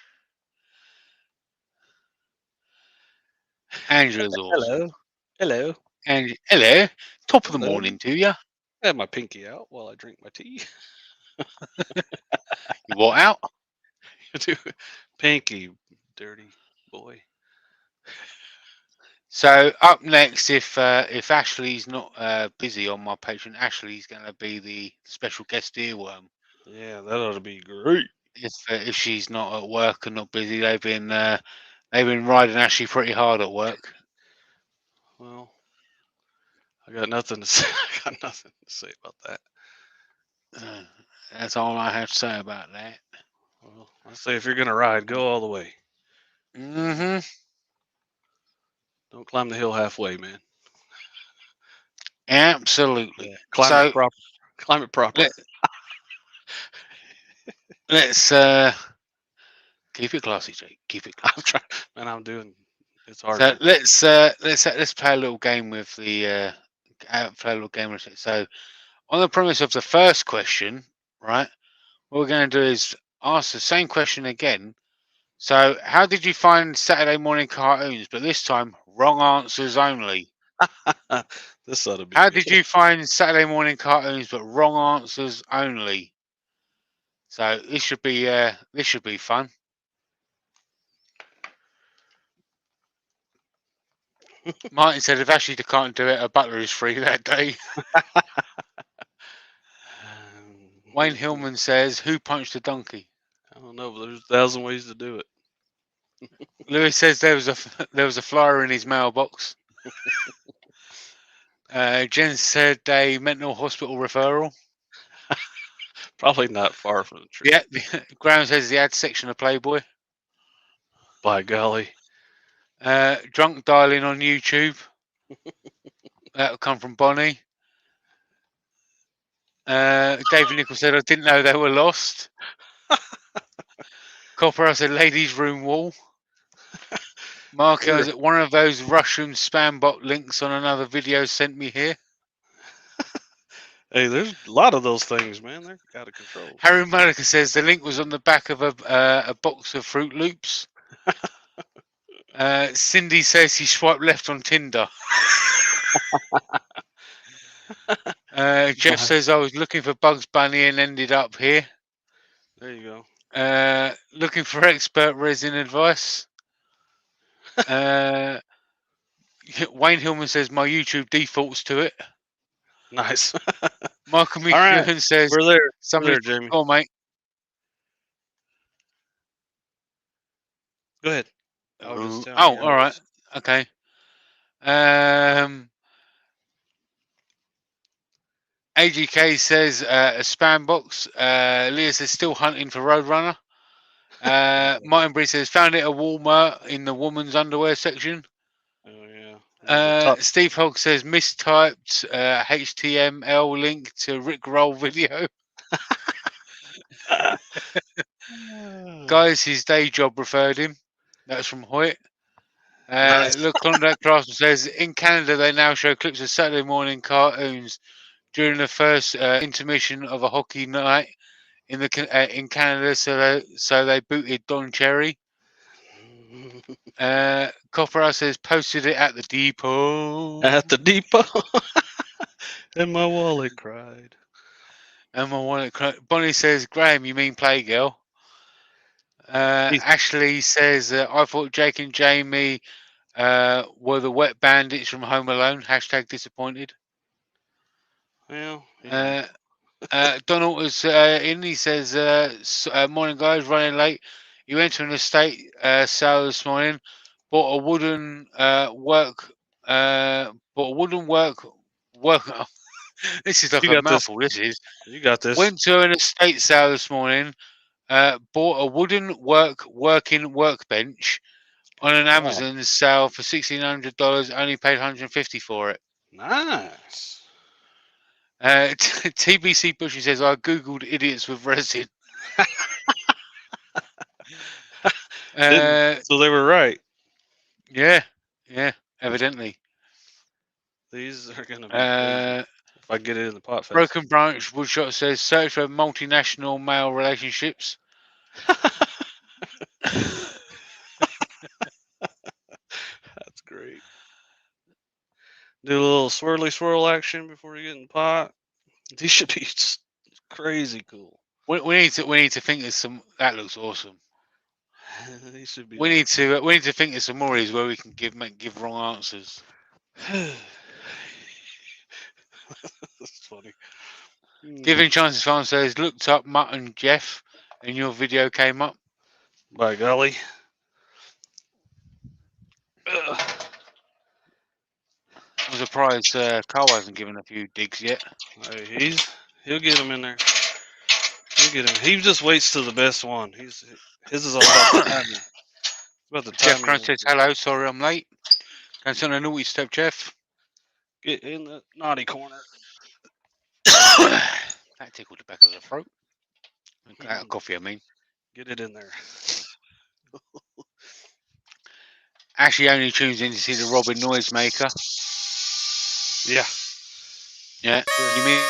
Angela's awesome. Hello, hello, And hello, top of the hello. morning to you. I have my pinky out while I drink my tea. You what out? Pinky, dirty boy. So up next, if Ashley's not busy on my Patreon, Ashley's going to be the special guest earworm. Yeah, that ought to be great. If she's not at work and not busy, they've been riding Ashley pretty hard at work. Well, I got nothing to say. I got nothing to say about that. That's all I have to say about that. Well, I say if you're gonna ride, go all the way. Mm-hmm. Don't climb the hill halfway, man. Absolutely. Climb it So proper. Climb it proper. let's keep it classy, Jake. Keep it I'm classy. trying, man. I'm doing. It's hard. So To, let's play a little game with the play a little game with it. So on the premise of the first question, right? What we're going to do is ask the same question again. So, how did you find Saturday morning cartoons? But this time, wrong answers only. this ought to be How good. did you find Saturday morning cartoons? But wrong answers only. So this should be fun. Martin said if Ashley can't do it, a butler is free that day. Wayne Hillman says, "Who punched a donkey?" I don't know, but there's 1,000 ways to do it. Lewis says there was a flyer in his mailbox. Jen said a mental hospital referral. Probably not far from the truth. Yeah, Graham says the ad section of Playboy. By golly. Drunk dialing on YouTube. That'll come from Bonnie. David Nichols said I didn't know they were lost. Copper said ladies' room wall. Marco is one of those Russian spam bot links on another video sent me here. Hey, there's a lot of those things, man. They're out of control. Harry Monica says the link was on the back of a box of Fruit Loops. Cindy says she swiped left on Tinder. Jeff says I was looking for Bugs Bunny and ended up here. There you go. Looking for expert resin advice. Wayne Hillman says my YouTube defaults to it. Nice. Michael All right. McEwen says We're there. somebody. We're there, Jamie. Oh, mate. Go ahead. All right. Okay. AGK says a spam box. Leah says still hunting for Roadrunner. Martin Bree says found it at Walmart in the woman's underwear section. Oh yeah. Steve Hogg says mistyped HTML link to Rick Roll video. Guys, his day job referred him. That's from Hoyt. Nice. Look, Conrad Craftsman says in Canada they now show clips of Saturday morning cartoons during the first intermission of a hockey night in Canada. So they booted Don Cherry. Copper says posted it at the depot. At the depot. And my wallet cried. Bonnie says, Graham, you mean Playgirl? Ashley says, I thought Jake and Jamie were the wet bandits from Home Alone. # disappointed. Well, yeah. Donald was in. He says, morning guys, running late. He went to an estate sale this morning. Bought a wooden work Welcome. This is like You a got this. mouthful. This is. You got this. Went to an estate sale this morning. Bought a wooden working workbench on an Wow. Amazon sale for $1,600. Only paid $150 for it. Nice. TBC Bushy says I googled idiots with resin. So they were right. Yeah, evidently. These are gonna be crazy if I get it in the pot fast. Broken Branch Woodshot says search for multinational male relationships. That's great. Do a little swirly swirl action before you get in the pot. These should be crazy cool. We need to think of some. That looks awesome. These should be. We need to think of some more of these where we can give wrong answers. That's funny. Giving chances Farm says looked up Mutt and Jeff, and your video came up. By golly. Ugh. I'm surprised Carl hasn't given a few digs yet. Hey, he'll get him in there. He'll get him. He just waits to the best one. His is all about the timing. About the Jeff timing. Crunch says hello. Sorry I'm late. Can send a naughty step, Jeff. Get in the naughty corner. That tickled the back of the throat. Coffee, I mean. Get it in there. Ashley only tunes in to see the Robin Noisemaker. Yeah. Yeah. You mean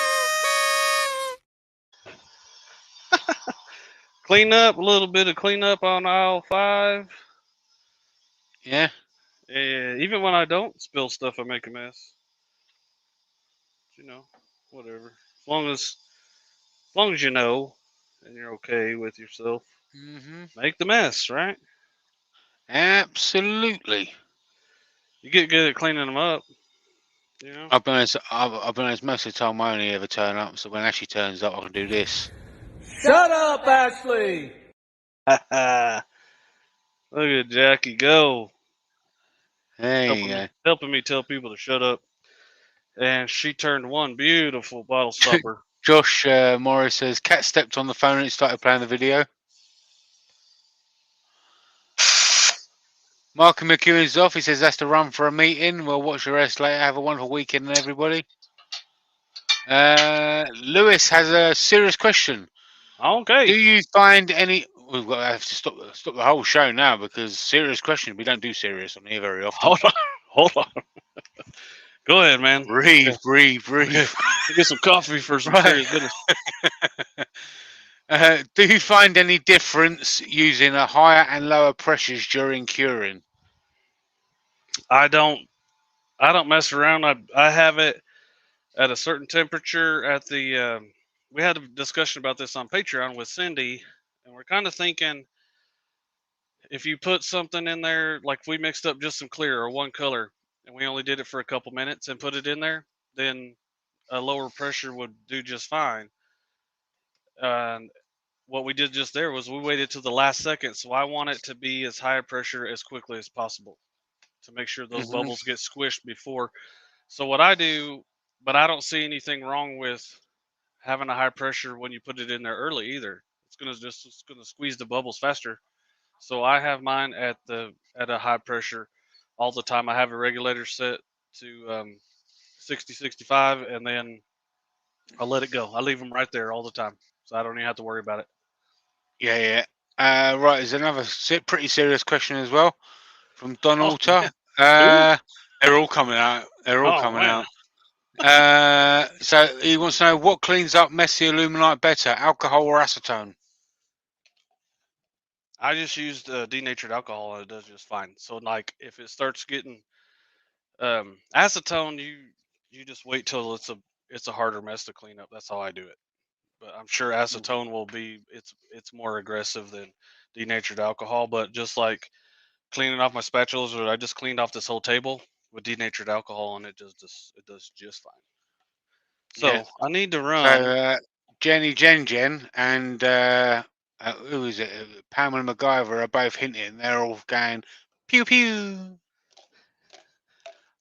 Clean up, a little bit of cleanup on aisle 5. yeah? Even when I don't spill stuff, I make a mess. You know, whatever. As long as you know and you're okay with yourself, make the mess, right? Absolutely. You get good at cleaning them up. You know. I'll be honest, most of the time I only ever turn up, so when Ashley turns up, I can do this. Shut up, Ashley! Look at Jackie go. There you go. Helping me tell people to shut up. And she turned one beautiful bottle stopper. Josh Morris says, Cat stepped on the phone and it started playing the video. Mark McEwen's off. He says, that's the run for a meeting. We'll watch the rest later. Have a wonderful weekend, everybody. Lewis has a serious question. Okay. Do you find any... We've got to have to stop the whole show now because serious question. We don't do serious on here very often. Hold on. Go ahead, man. Breathe. Get some coffee for some serious business. Do you find any difference using a higher and lower pressures during curing? I don't mess around. I have it at a certain temperature at the we had a discussion about this on Patreon with Cindy, and we're kind of thinking if you put something in there, like we mixed up just some clear or one color and we only did it for a couple minutes and put it in there, then a lower pressure would do just fine. And what we did just there was we waited to the last second, so I want it to be as high pressure as quickly as possible to make sure those bubbles get squished before. So what I do, but I don't see anything wrong with having a high pressure when you put it in there early either. It's gonna squeeze the bubbles faster. So I have mine at a high pressure all the time. I have a regulator set to 60, 65, and then I let it go. I leave them right there all the time, so I don't even have to worry about it. Yeah. Right, there's another pretty serious question as well from Don Alter. They're all coming out. So he wants to know what cleans up messy aluminite better, alcohol or acetone? I just used denatured alcohol and it does just fine. So like if it starts getting acetone, you just wait till it's a harder mess to clean up. That's how I do it. But I'm sure acetone will be it's more aggressive than denatured alcohol. But just like cleaning off my spatulas, or I just cleaned off this whole table with denatured alcohol, and it does just fine. So I need to run. So Jenny Jen and who is it? Pamela MacGyver are both hinting. They're all going pew pew.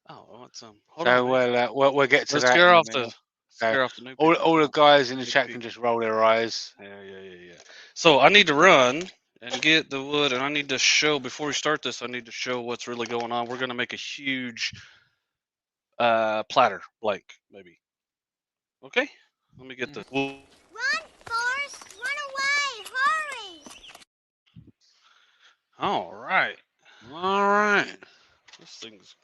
Oh, I want some. Hold on. So we'll get to Let's that scare in a off the minute. So new people. all the guys in the Sneak chat peek. can just roll their eyes. Yeah. So I need to run and get the wood, and I need to show before we start this. I need to show what's really going on. We're gonna make a huge platter, blank maybe. Okay. Let me get the wood. Run, Forrest! Run away! Hurry! All right. All right. This thing's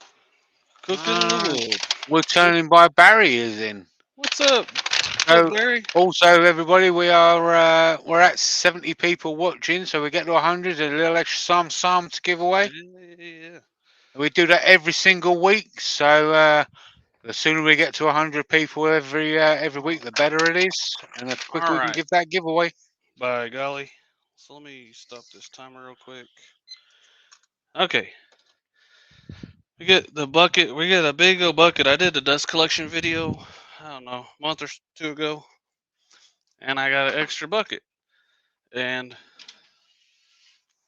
cooking the wood. We're turning by Barry is in. What's up? What's So up, Barry? also everybody, we're at 70 people watching, so we get to 100 and a little extra some to give away. Yeah. We do that every single week, so the sooner we get to 100 people every week, the better it is, and the quicker All we can right. give that giveaway. By golly. So let me stop this timer real quick. Okay. We get the bucket. We get a big old bucket. I did the dust collection video, I don't know, a month or two ago. And I got an extra bucket. And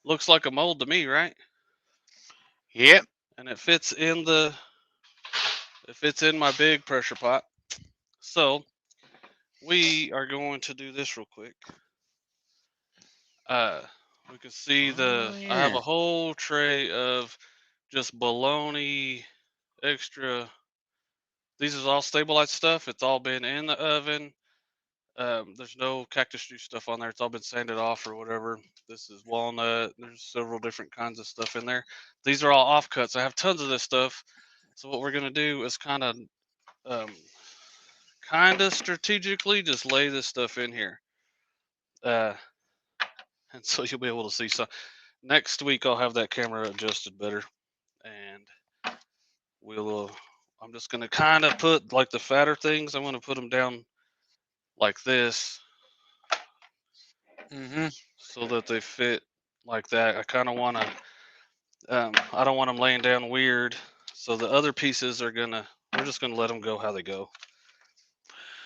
looks like a mold to me, right? Yep. And it fits in my big pressure pot. So we are going to do this real quick. We can see I have a whole tray of just baloney extra. These is all stabilized stuff. It's all been in the oven. There's no cactus juice stuff on there. It's all been sanded off or whatever. This is walnut. There's several different kinds of stuff in there. These are all offcuts. I have tons of this stuff. So what we're gonna do is um, kind of strategically just lay this stuff in here, uh, and so you'll be able to see. So next week I'll have that camera adjusted better, and we'll. I'm just gonna kind of put like the fatter things. I'm gonna put them down like this Mhm. so that they fit like that. I kind of want to. I don't want them laying down weird. So the other pieces are gonna. We're just gonna let them go how they go.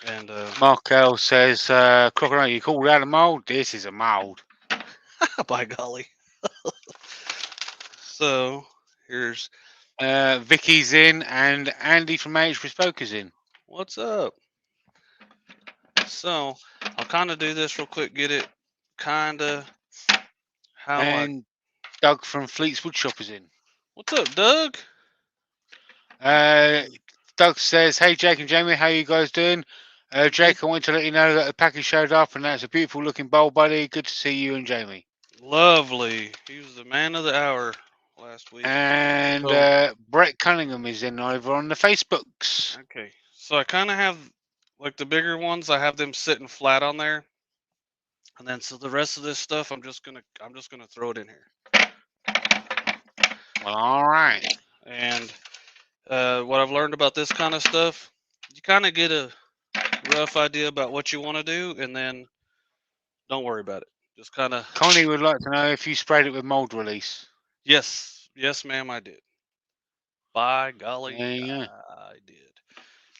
And Mark L says, Crocodile, you call that a mold? This is a mold. by golly. So here's Vicky's in and Andy from AH Bespoke is in. what's up. So I'll kind of do this real quick. Get it kind of how I. And Doug from Fleet's Woodshop is in. What's up, Doug? Uh, Doug says, hey, Jake and Jamie, how you guys doing? Jake, I want to let you know that the package showed up and that's a beautiful looking bowl, buddy. Good to see you and Jamie. Lovely. He was the man of the hour last week. And So Brett Cunningham is in over on the Facebooks. okay, so I kind of have like the bigger ones. I have them sitting flat on there, and then so the rest of this stuff, I'm just gonna throw it in here. Well, all right. And what I've learned about this kind of stuff, you kind of get a rough idea about what you want to do, and then don't worry about it. Just kind of. Connie would like to know if you sprayed it with mold release. Yes, ma'am, I did. By golly, There you go. I did.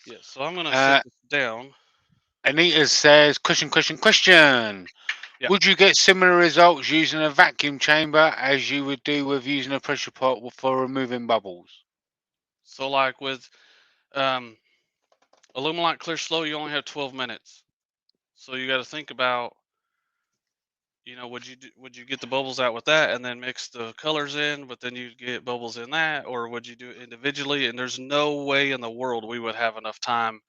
Yeah, so I'm gonna set this down. Anita says, question. Yeah. Would you get similar results using a vacuum chamber as you would do with using a pressure pot for removing bubbles? So like with Illuminate Clear Slow, you only have 12 minutes. So you got to think about, would you get the bubbles out with that and then mix the colors in, but then you get bubbles in that, or would you do it individually? And there's no way in the world we would have enough time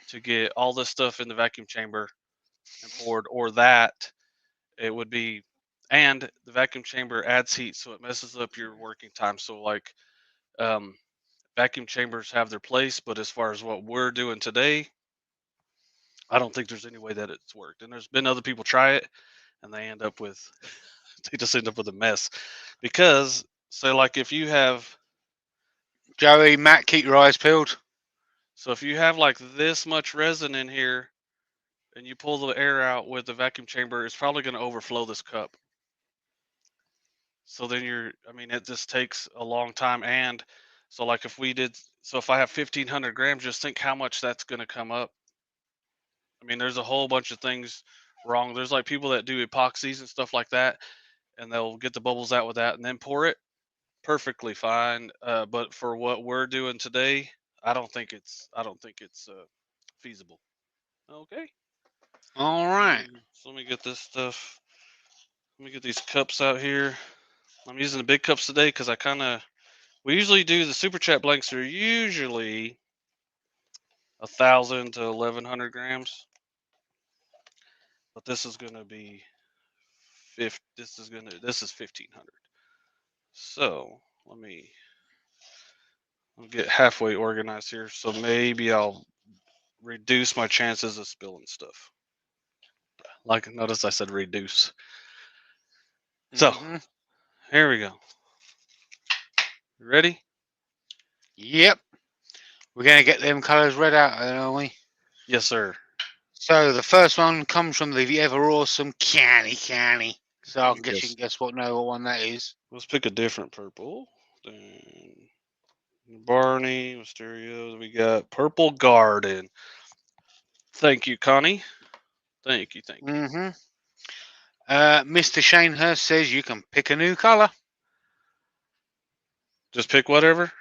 to get all this stuff in the vacuum chamber and poured, or that it would be, and the vacuum chamber adds heat, so it messes up your working time. So like, vacuum chambers have their place, but as far as what we're doing today, I don't think there's any way that it's worked. And there's been other people try it, and they end up with they just end up with a mess because say like if you have Joey, Matt, keep your eyes peeled. so if you have like this much resin in here and you pull the air out with the vacuum chamber, it's probably going to overflow this cup. So then it just takes a long time. And so like if I have 1,500 grams, just think how much that's going to come up. I mean, there's a whole bunch of things wrong. There's like people that do epoxies and stuff like that, and they'll get the bubbles out with that and then pour it. perfectly fine. But for what we're doing today, I don't think it's feasible. Okay. All right. So let me get this stuff. Let me get these cups out here. I'm using the big cups today because we usually do the super chat blanks are usually 1,000 to 1,100 grams, but this is gonna be this is 1,500. So I'll get halfway organized here. So maybe I'll reduce my chances of spilling stuff. Like notice I said reduce. So Mhm. here we go. You ready? Yep. We're going to get them colours read out, aren't we? Yes, sir. So the first one comes from the ever awesome Canny. So I guess you Yes. can guess what one that is. Let's pick a different purple. Then Barney, Mysterio. We got Purple Garden. Thank you, Connie. Thank you. Mm-hmm. Mr. Shane Hurst says you can pick a new colour. Just pick whatever.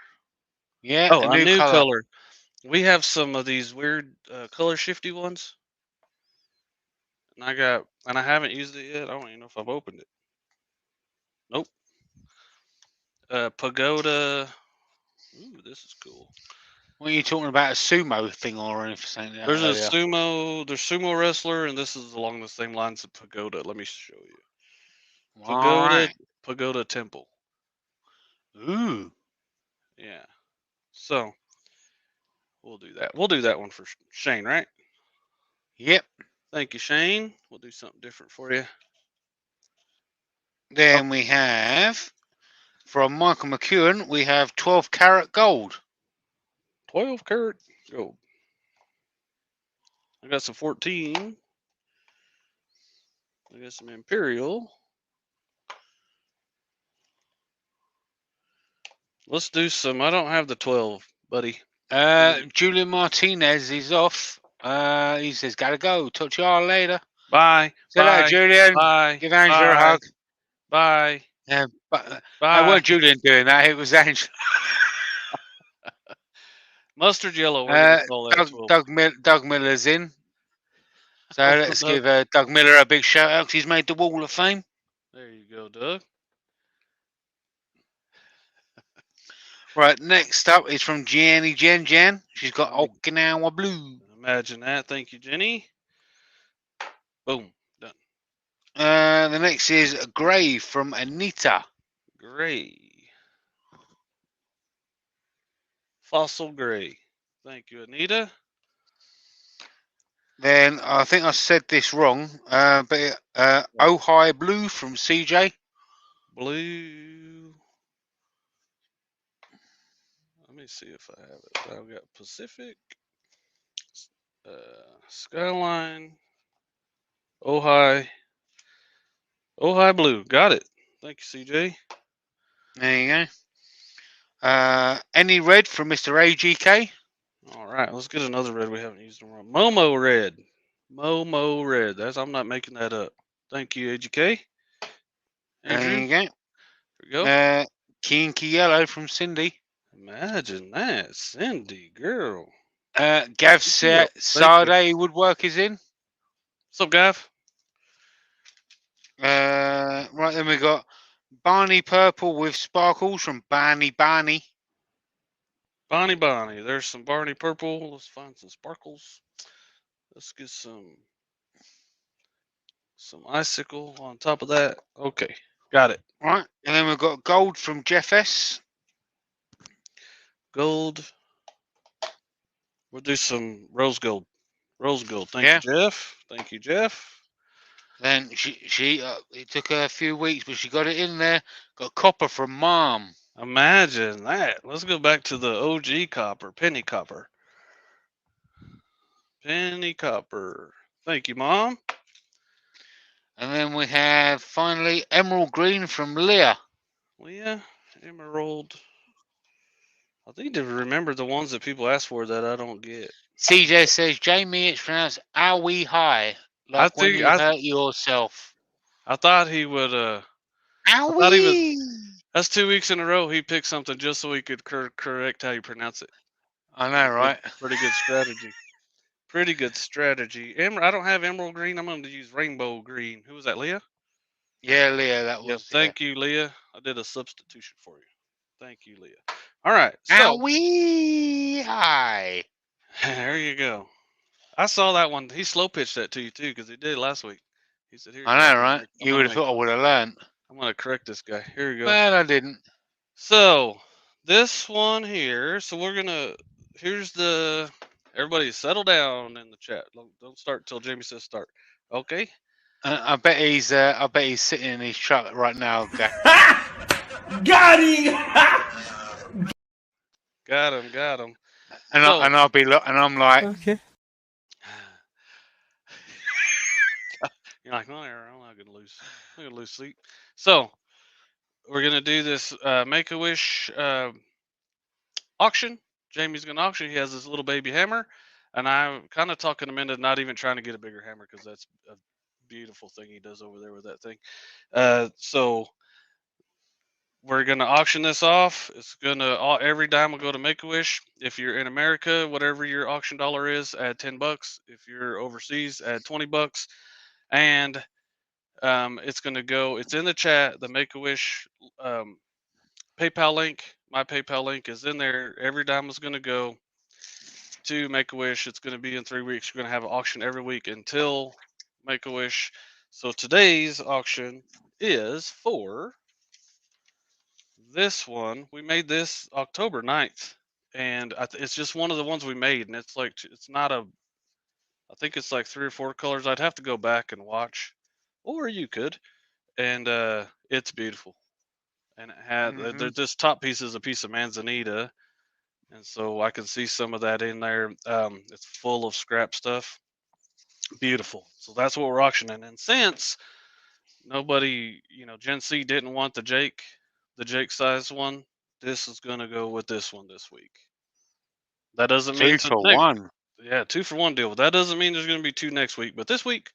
Yeah, Oh, a a new new colour. color. We have some of these weird color shifty ones, and I haven't used it yet. I don't even know if I've opened it. Nope. Pagoda. Ooh, this is cool. What are you talking about? A sumo thing or anything like that There's earlier? there's sumo wrestler, and this is along the same lines of Pagoda. Let me show you. All right. Pagoda Temple. Ooh. Yeah. So we'll do that. We'll do that one for Shane, right? Yep. Thank you, Shane. We'll do something different for you. Then we have, from Michael McEwen, we have 12 karat gold. 12 karat gold. I got some 14. I got some Imperial. Let's do some. I don't have the 12, buddy. Julian Martinez is off. He says, gotta go. Talk to y'all later. Bye. See you later, Bye. Julian. Bye. Give Angela a Bye. hug. Bye. Yeah, but that Bye. weren't Julian doing that. It was Angela. Mustard yellow. We're gonna call that 12. Doug Miller's in. So Oh, let's Doug. give Doug Miller a big shout out 'cause he's made the Wall of Fame. There you go, Doug. Right, next up is from Jenny Jen. She's got Okinawa Blue. Imagine that. Thank you, Jenny. Boom. Done. The next is Grey from Anita. Gray. Fossil gray. Thank you, Anita. Then I think I said this wrong, but Ojai Blue from CJ. Blue. Let me see if I have it. I've got Pacific. Skyline. Ojai. Ojai Blue. Got it. Thank you, CJ. There you go. Any red from Mr. AGK? All right, let's get another red we haven't used in a while. Momo red. Momo red. I'm not making that up. Thank you, AGK. Andrew. There you There we go. go. Kinky Yellow from Cindy. Imagine that, Cindy, girl. Gav Sade Woodwork is in. What's up, Gav? Right, then we got Barney Purple with Sparkles from Barney. Bonnie. There's some Barney purple. Let's find some sparkles. Let's get some icicle on top of that. Okay, got it. Right, and then we've got Gold from Jeff S. Gold. We'll do some rose gold. Rose gold. Thank Yeah. you, Jeff. Thank you, Jeff. Then she it took her a few weeks, but she got it in there. Got copper from Mom. Imagine that. Let's go back to the OG copper, penny copper. Penny copper. Thank you, Mom. And then we have finally Emerald Green from Leah. Leah, emerald. I need to remember the ones that people ask for that I don't get. CJ says, Jamie, it's pronounced Owie High, like when you hurt yourself. I thought he would. Owie. That's 2 weeks in a row. He picked something just so he could correct how you pronounce it. I know, right? Pretty good strategy. Pretty good strategy. I don't have emerald green. I'm going to use rainbow green. Who was that, Leah? Yeah, Leah, that Yep. was. Thank you, Leah. I did a substitution for you. Thank you, Leah. All right. Yeah. So Owie! Hi. there you go. I saw that one. He slow pitched that to you too, because he did last week. He said, "Here you I go. know, right? You would have thought I would have learned. I'm gonna correct this guy. Here you go." Well, I didn't. So this one here. So we're gonna. Here's the. Everybody settle down in the chat. Don't start till Jamie says start. Okay. I bet he's. I bet he's sitting in his truck right now. Got him! Got him. And So- I'll be and I'm like, Okay. You're like, oh, I'm not gonna lose. I'm gonna lose sleep. So we're gonna do this Make a Wish auction. Jamie's gonna auction. He has this little baby hammer, and I'm kind of talking him into not even trying to get a bigger hammer because that's a beautiful thing he does over there with that thing. So we're gonna auction this off. It's gonna every dime will go to Make a Wish. If you're in America, whatever your auction dollar is, add $10. If you're overseas, add $20. And it's gonna go. It's in the chat. The Make a Wish PayPal link. My PayPal link is in there. Every dime is gonna go to Make a Wish. It's gonna be in 3 weeks. You're gonna have an auction every week until Make a Wish. So today's auction is for this one. We made this October 9th, and it's just one of the ones we made, and it's like it's not a. I think it's like 3 or 4 colors. I'd have to go back and watch, or you could, and it's beautiful. And it had this top piece is a piece of manzanita, and so I can see some of that in there. It's full of scrap stuff. Beautiful. So that's what we're auctioning. And since nobody, Gen C didn't want the Jake size one, this is gonna go with this one this week. That doesn't mean 2 for 1. Yeah, 2-for-1 deal. That doesn't mean there's gonna be 2 next week, but this week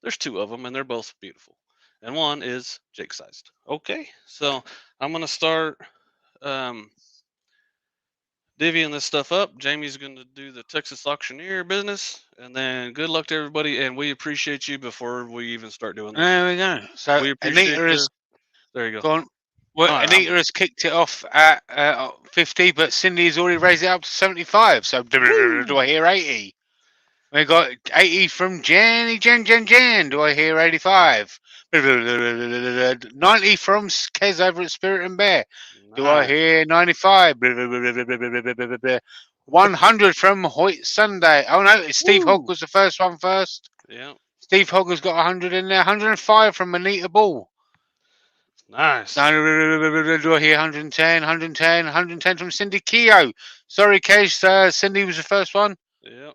there's 2 of them, and they're both beautiful. And one is Jake sized. Okay, so I'm gonna start divvying this stuff up. Jamie's gonna do the Texas auctioneer business, and then good luck to everybody. And we appreciate you before we even start doing this. There we go. So We appreciate Anita has There you go. gone. Well, Alright, Anita has kicked it off at 50, but Cindy's already raised it up to 75. So do I hear 80? We got 80 from Jen. Do I hear 85? 90 from Kez over at Spirit and Bear. Do I Nice. hear 95? 100 from Hoyt Sunday. Oh no, it's Steve Hogg was the first one first. Yeah, Steve Hogg has got 100 in there. 105 from Anita Ball. nice. Do I hear 110, 110, 110 from Cindy Keogh? Sorry, Kez, Cindy was the first one. Yep.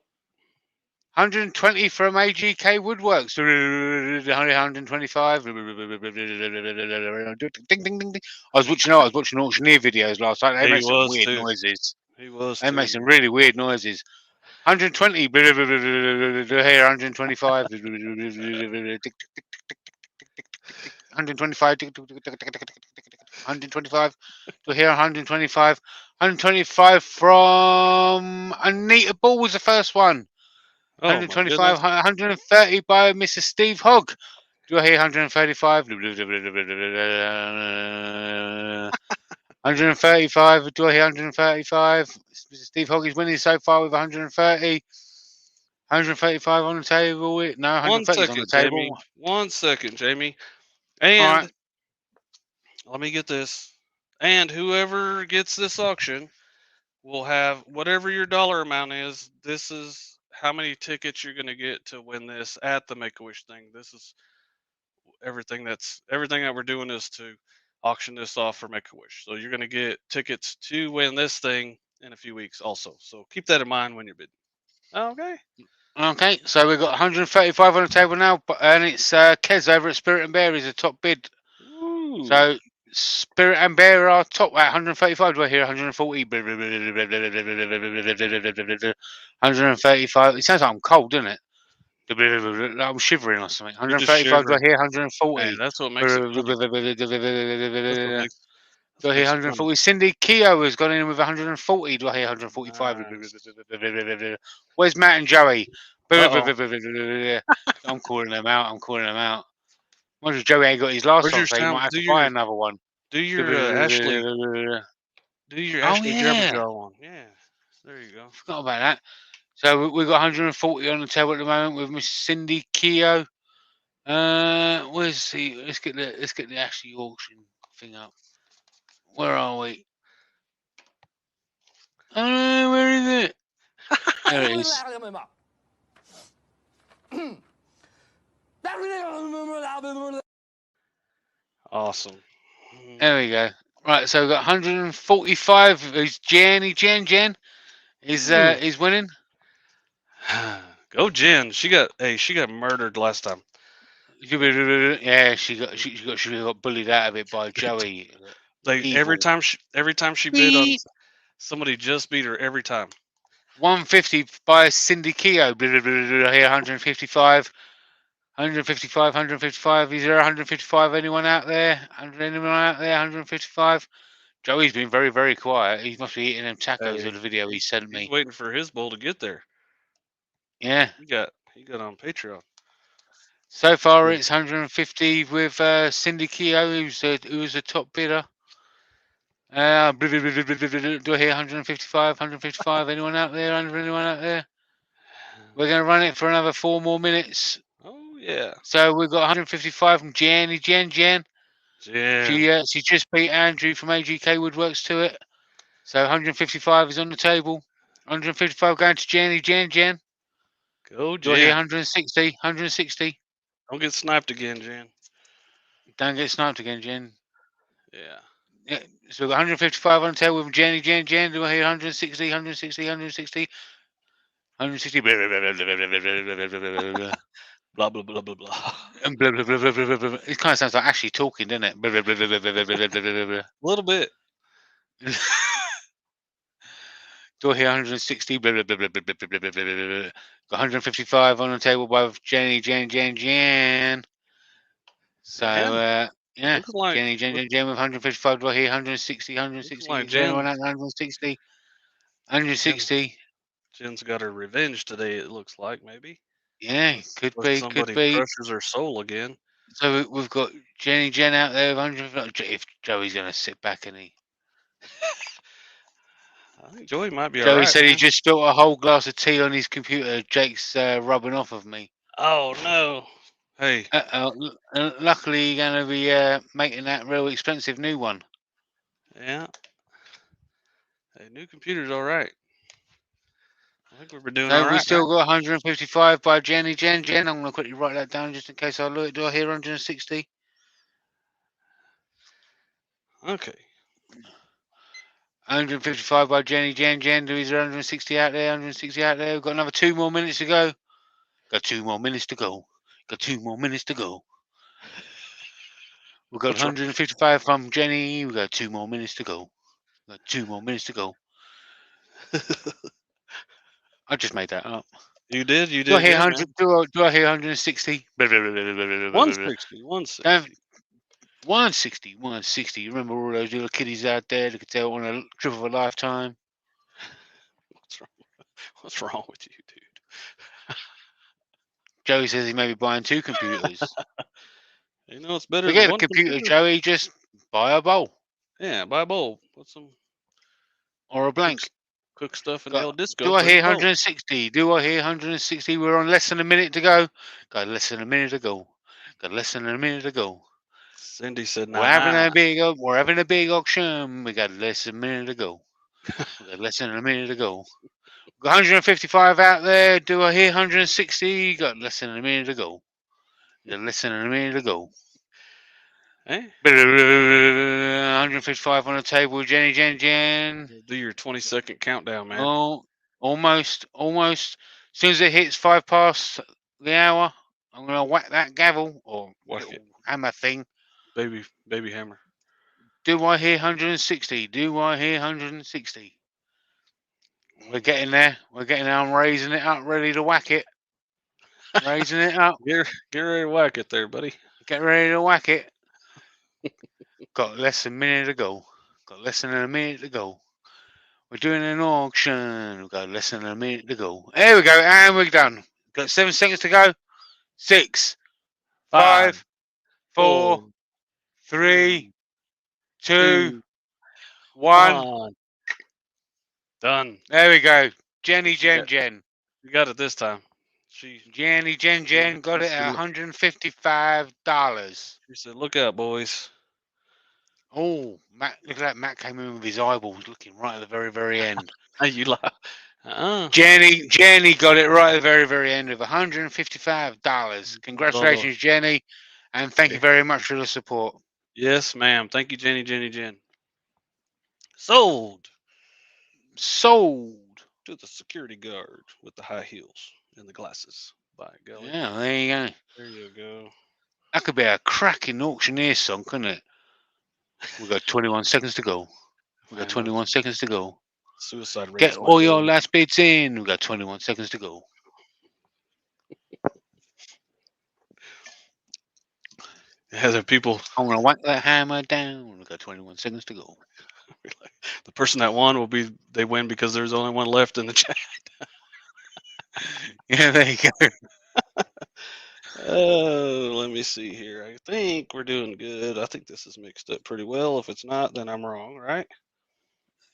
120 from AGK Woodworks. 125. Ding, ding, ding, ding. I was watching auctioneer videos last night. They He make some was weird too. noises. He was. They make too. some really weird noises. 120. Here, 125. 125. 125. To here, 125. 125 from Anita Ball was the first one. Oh, my 125, goodness. 130 by Mr. Steve Hogg. Do I hear 135? 135. Do I hear 135? Mr. Steve Hogg is winning so far with 130. 135 on the table. No, 130 on the table. Jamie. 1 second, Jamie. And Alright. let me get this. And whoever gets this auction will have whatever your dollar amount is. This is how many tickets you're going to get to win this at the Make-A-Wish thing. This is everything that we're doing is to auction this off for Make-A-Wish. So you're going to get tickets to win this thing in a few weeks also. So keep that in mind when you're bidding. Okay. Okay, so we've got 135 on the table now, and it's Kez over at Spirit and Bear is a top bid. Ooh. So Spirit and Bear are top at 135. Do I hear 140? 135. It sounds like I'm cold, doesn't it? I'm shivering or something. 135. Do I hear 140? Hey, that's what makes it. That's what makes Do I hear 140? Cindy Keogh has gone in with 140. Do I hear 145? Nice. Where's Matt and Joey? Uh-oh. I'm calling them out. I'm calling them out. Mind you, Joey ain't got his last Where's your one, so he sound? might have to buy another one. Do your Ashley Oh yeah, Jabberjaw one. Yeah. There you go. forgot about that. So we've got 140 on the table at the moment with Miss Cindy Keogh. Where's the? Let's get the Ashley auction thing up. Where are we? Where is it? There it is. Awesome. There we go. Right, so we've got 145. Who's Jen is winning. Go Jen. She got murdered last time. Yeah, she got bullied out of it by Joey. Like every time she bid on somebody just beat her every time. 150 by Cindy Keogh. Here 155. 155, 155. Is there 155? Anyone out there? Anyone out there? 155. Joey's been very, very quiet. He must be eating them tacos in the video he sent me. He's waiting for his bowl to get there. Yeah. He got on Patreon. So far, it's 150 with Cindy Keogh, who was the top bidder. Do I hear 155? 155? Anyone out there? Anyone out there? We're going to run it for another 4 more minutes. Oh yeah. So we've got 155 from Jen. Jen. She just beat Andrew from AGK Woodworks to it. So 155 is on the table. 155 going to Jen. Go Do I hear Jen. 160? 160. Don't get sniped again, Jen. Don't get sniped again, Jen. Yeah. So we've got 155 on the table with Jen. Do I hear 160? 160? 160? 160. Blah blah blah blah blah. And blah, blah, blah, blah, blah, blah. It kind of sounds like Ashley talking, doesn't it? A little bit. Do I hear 160? Got 155 on the table by Jen. So yeah, Looks like Jen with 155. Do I hear 160? 160? like Is there anyone at 160? 160. Jen's got her revenge today. It looks like maybe. Yeah, could Unless be. somebody crushes her soul again. So we've got Jen out there with 100. If Joey's gonna sit back and he. I think Joey might be Joey alright. said he just spilled a whole glass of tea on his computer. Jake's rubbing off of me. Oh no! Hey. Luckily, you're going to be making that real expensive new one. Yeah. Hey, new computer's alright. I think we've been doing alright. We still got 155 by Jen. I'm going to quickly write that down just in case I look. Do I hear 160? Okay. 155 by Jen. Is there 160 out there? 160 out there. We've got another 2 more minutes to go. Got 2 more minutes to go. We've got 155 from Jenny. We've got 2 more minutes to go. I just made that up. You did? You did? Do I hear 100? Do I hear 160? 160. 160. You remember all those little kiddies out there that could tell on a trip of a lifetime? What's wrong with you, dude? Joey says he may be buying 2 computers. You know it's better. Forget than a computer, Joey. Just buy a bowl. Yeah, buy a bowl. Put some or a blank. Cook stuff in El Disco. Do I hear 160? Do I hear 160? We're on less than a minute to go. Got less than a minute to go. Cindy said, "We're having a big auction. We got less than a minute to go. Got 155 out there. Do I hear 160? Got less than a minute to go. Hey? 155 on the table. Jen. Do your 20-second countdown, man. Oh, almost. As soon as it hits 5 past the hour, I'm gonna whack that gavel or hammer thing. Baby hammer. Do I hear 160? We're getting there. I'm raising it up, ready to whack it. Raising it up. Get ready to whack it there, buddy. Get ready to whack it. Got less than a minute to go. got less than a minute to go. We're doing an auction. We've got less than a minute to go. There we go, and we're done. Got 7 seconds to go. 6, 5, 5, 4, 4, 3, 2, 2, 1. 1. Done. There we go. Jenny, She got, Jen. you got it this time. She Jenny, Jen got it at $155. she said, "Look out, boys." Oh, Matt! Look at that. Matt came in with his eyeballs looking right at the very, very end. Hey, you lie. Jenny got it right at the very, very end of $155. Brother. Congratulations, Jenny, and thank you very much for the support. Yes, ma'am. Thank you, Jenny, Jen. Sold Sold. to the security guard with the high heels and the glasses. By golly. Yeah, there you go. There you go. That could be a cracking auctioneer song, couldn't it? We've got 21 seconds to go. We've got Man, 21 seconds to go. suicide rate. Get all your last bits in. We've got 21 seconds to go. Yeah, the people. I'm going to whack that hammer down. We've got 21 seconds to go. The person that won will be. They win because there's only one left in the chat. Yeah, there you go. Oh, let me see here. I think we're doing good. I think this is mixed up pretty well. If it's not, then I'm wrong, right?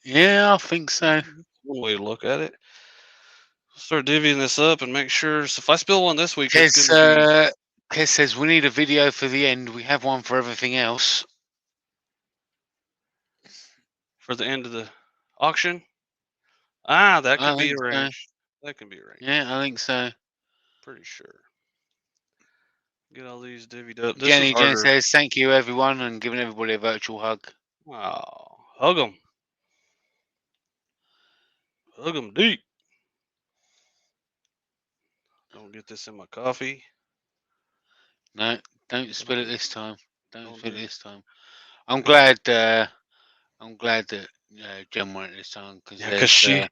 Yeah, I think so. One way to look at it. Start divvying this up and make sure. So if I spill one this week, it's gonna be. Kes says we need a video for the end. We have one for everything else. For the end of the auction. Ah, that I can be think so. arranged. That can be arranged. Yeah, I think so. Pretty sure. Get all these divvied up. This Jenny was Jen harder. says thank you everyone and giving everybody a virtual hug. Wow. Hug them. Hug them deep. Don't get this in my coffee. No, don't spill it this time. Don't spill it do it. this time. I'm glad that Jen won it this time because she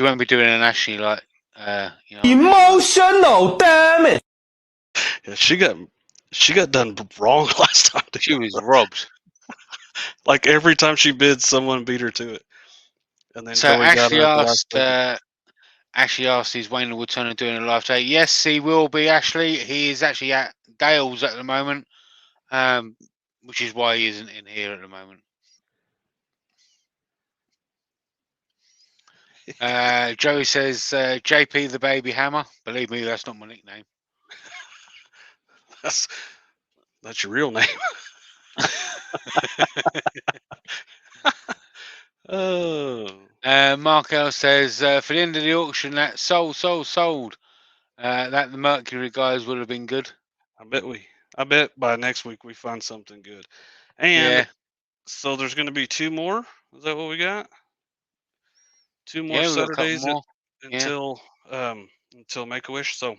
won't be doing an Ashley like Emotional, damn it! yeah, she got done wrong last time. She was robbed. Like every time she bids, someone beat her to it. And then So Joey got her at the last second. Ashley asked, is Wayne Woodturner doing a live today? Yes, he will be, Ashley. He is actually at Dale's at the moment, which is why he isn't in here at the moment. Joey says, JP the Baby Hammer. Believe me, that's not my nickname. That's your real name. Oh. Mark L says, for the end of the auction, that sold. That the Mercury guys would have been good. I bet by next week we find something good. And yeah. So there's going to be 2 more. Is that what we got? 2 more Yeah, Saturdays more. until Make-A-Wish. So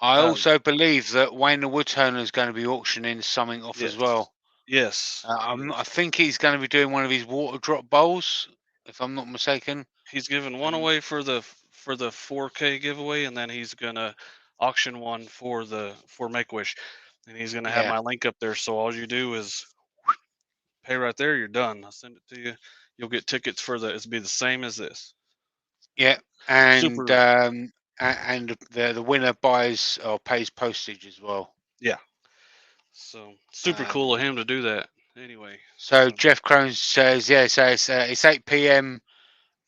I also believe that Wayne the Woodturner is going to be auctioning something off as well. Yes. I think he's going to be doing one of his water drop bowls, if I'm not mistaken. He's giving one away for the 4K giveaway, and then he's gonna auction one for Make-A-Wish, and he's gonna have my link up there. So all you do is pay right there. You're done. I'll send it to you. You'll get tickets for it'll be the same as this. Yeah, and the winner buys or pays postage as well. Yeah. So super cool of him to do that. Anyway. So Jeff Crone says, yeah, so it's 8 p.m.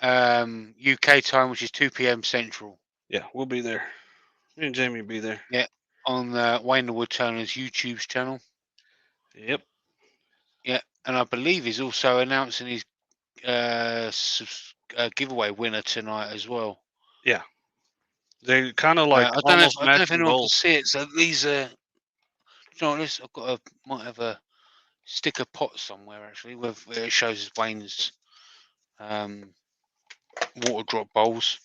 UK time, which is 2 p.m. Central. Yeah, we'll be there. Me and Jamie will be there. Yeah, on Wayne the Woodturner's YouTube channel. Yep. Yeah, and I believe he's also announcing his giveaway winner tonight as well. Yeah. They kind of like I don't know if anyone both. can see it. So these are. You know, might have a sticker pot somewhere actually, where it shows Wayne's water drop bowls.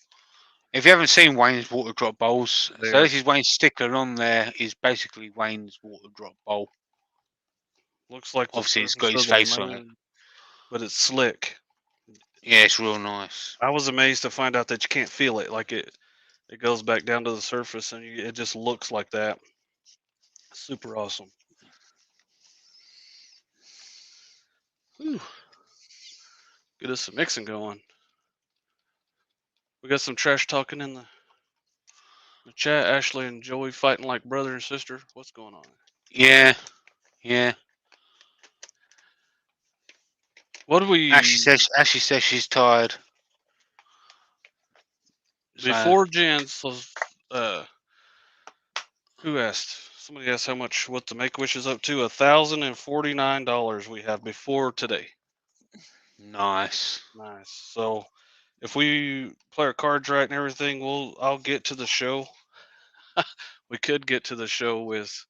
If you haven't seen Wayne's water drop bowls, so this is Wayne's sticker on there. Is basically Wayne's water drop bowl. Looks like obviously it's got his face on it, but it's slick. Yeah, it's real nice. I was amazed to find out that you can't feel it. Like it goes back down to the surface, and it just looks like that. Super awesome. Whew. Get us some mixing going. We got some trash talking in the chat. Ashley and Joey fighting like brother and sister. What's going on? Yeah, yeah. What do we Ashley says she's tired. So, before Jen? So, who asked? Somebody asked how much what the Make Wish is up to. $1,049 we have before today. nice. Nice. So if we play our cards right and everything, I'll get to the show. We could get to the show with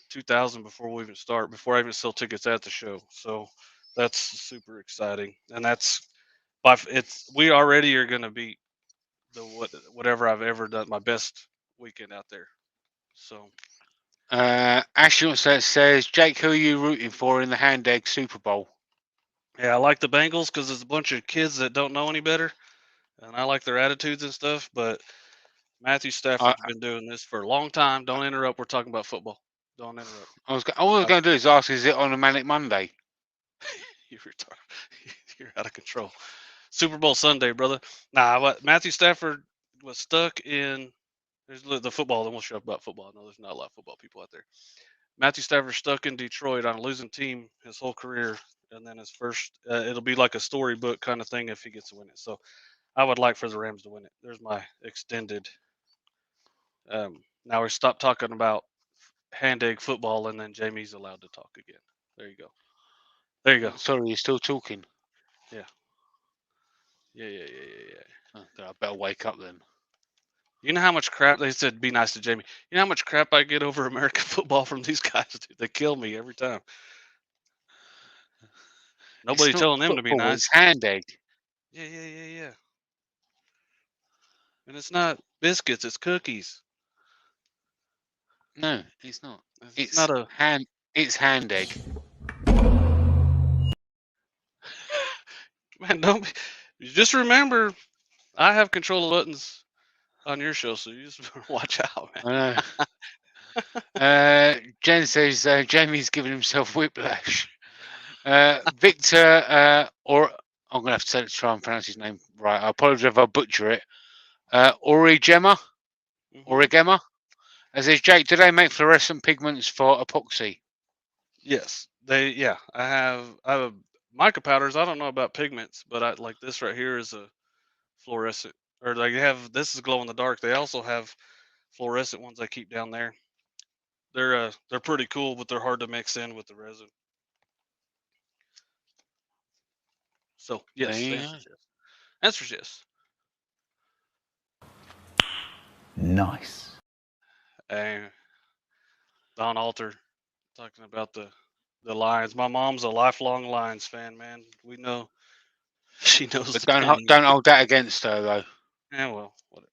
2,000 before we even start, before I even sell tickets at the show. So that's super exciting, and we already are going to beat whatever I've ever done, my best weekend out there. So Ashley says, Jake, who are you rooting for in the Hand Egg Super Bowl? yeah, I like the Bengals because there's a bunch of kids that don't know any better, and I like their attitudes and stuff. But Matthew Stafford's been doing this for a long time. Don't interrupt. We're talking about football. Don't interrupt. All I was going to do is ask, is it on a Manic Monday? You're retarded. You're out of control. Super Bowl Sunday, brother. Nah, what Matthew Stafford was stuck in. There's the football. Then we'll shut up about football. I know there's not a lot of football people out there. Matthew Stafford stuck in Detroit on a losing team his whole career, and then his first. It'll be like a storybook kind of thing if he gets to win it. So I would like for the Rams to win it. There's my extended. Now we stop talking about hand egg football, and then Jamie's allowed to talk again. There you go. There you go. Sorry, you're still talking. Yeah. Yeah. Okay, I better wake up then. You know how much crap they said? Be nice to Jamie. You know how much crap I get over American football from these guys? Dude, they kill me every time. Nobody telling them to be nice. It's Hand Egg. Yeah. And it's not biscuits; it's cookies. No, it's not. It's not a hand. It's Hand Egg. man. Don't be, just remember, I have control of buttons on your show, so you just watch out, man. I know. Jen says Jamie's giving himself whiplash. Victor, or I'm gonna have to try and pronounce his name right. I apologize if I butcher it. Origema, Origema. As says Jake, do they make fluorescent pigments for epoxy? Yes, I have mica powders. I don't know about pigments, but I like this right here is a fluorescent, or they have this is glow in the dark. They also have fluorescent ones I keep down there. They're pretty cool, but they're hard to mix in with the resin. So yes, the answer's yes. Nice. And Don Alter talking about the Lions. My mom's a lifelong Lions fan, man. We know she knows. But the don't hold that against her though. Yeah, well, whatever.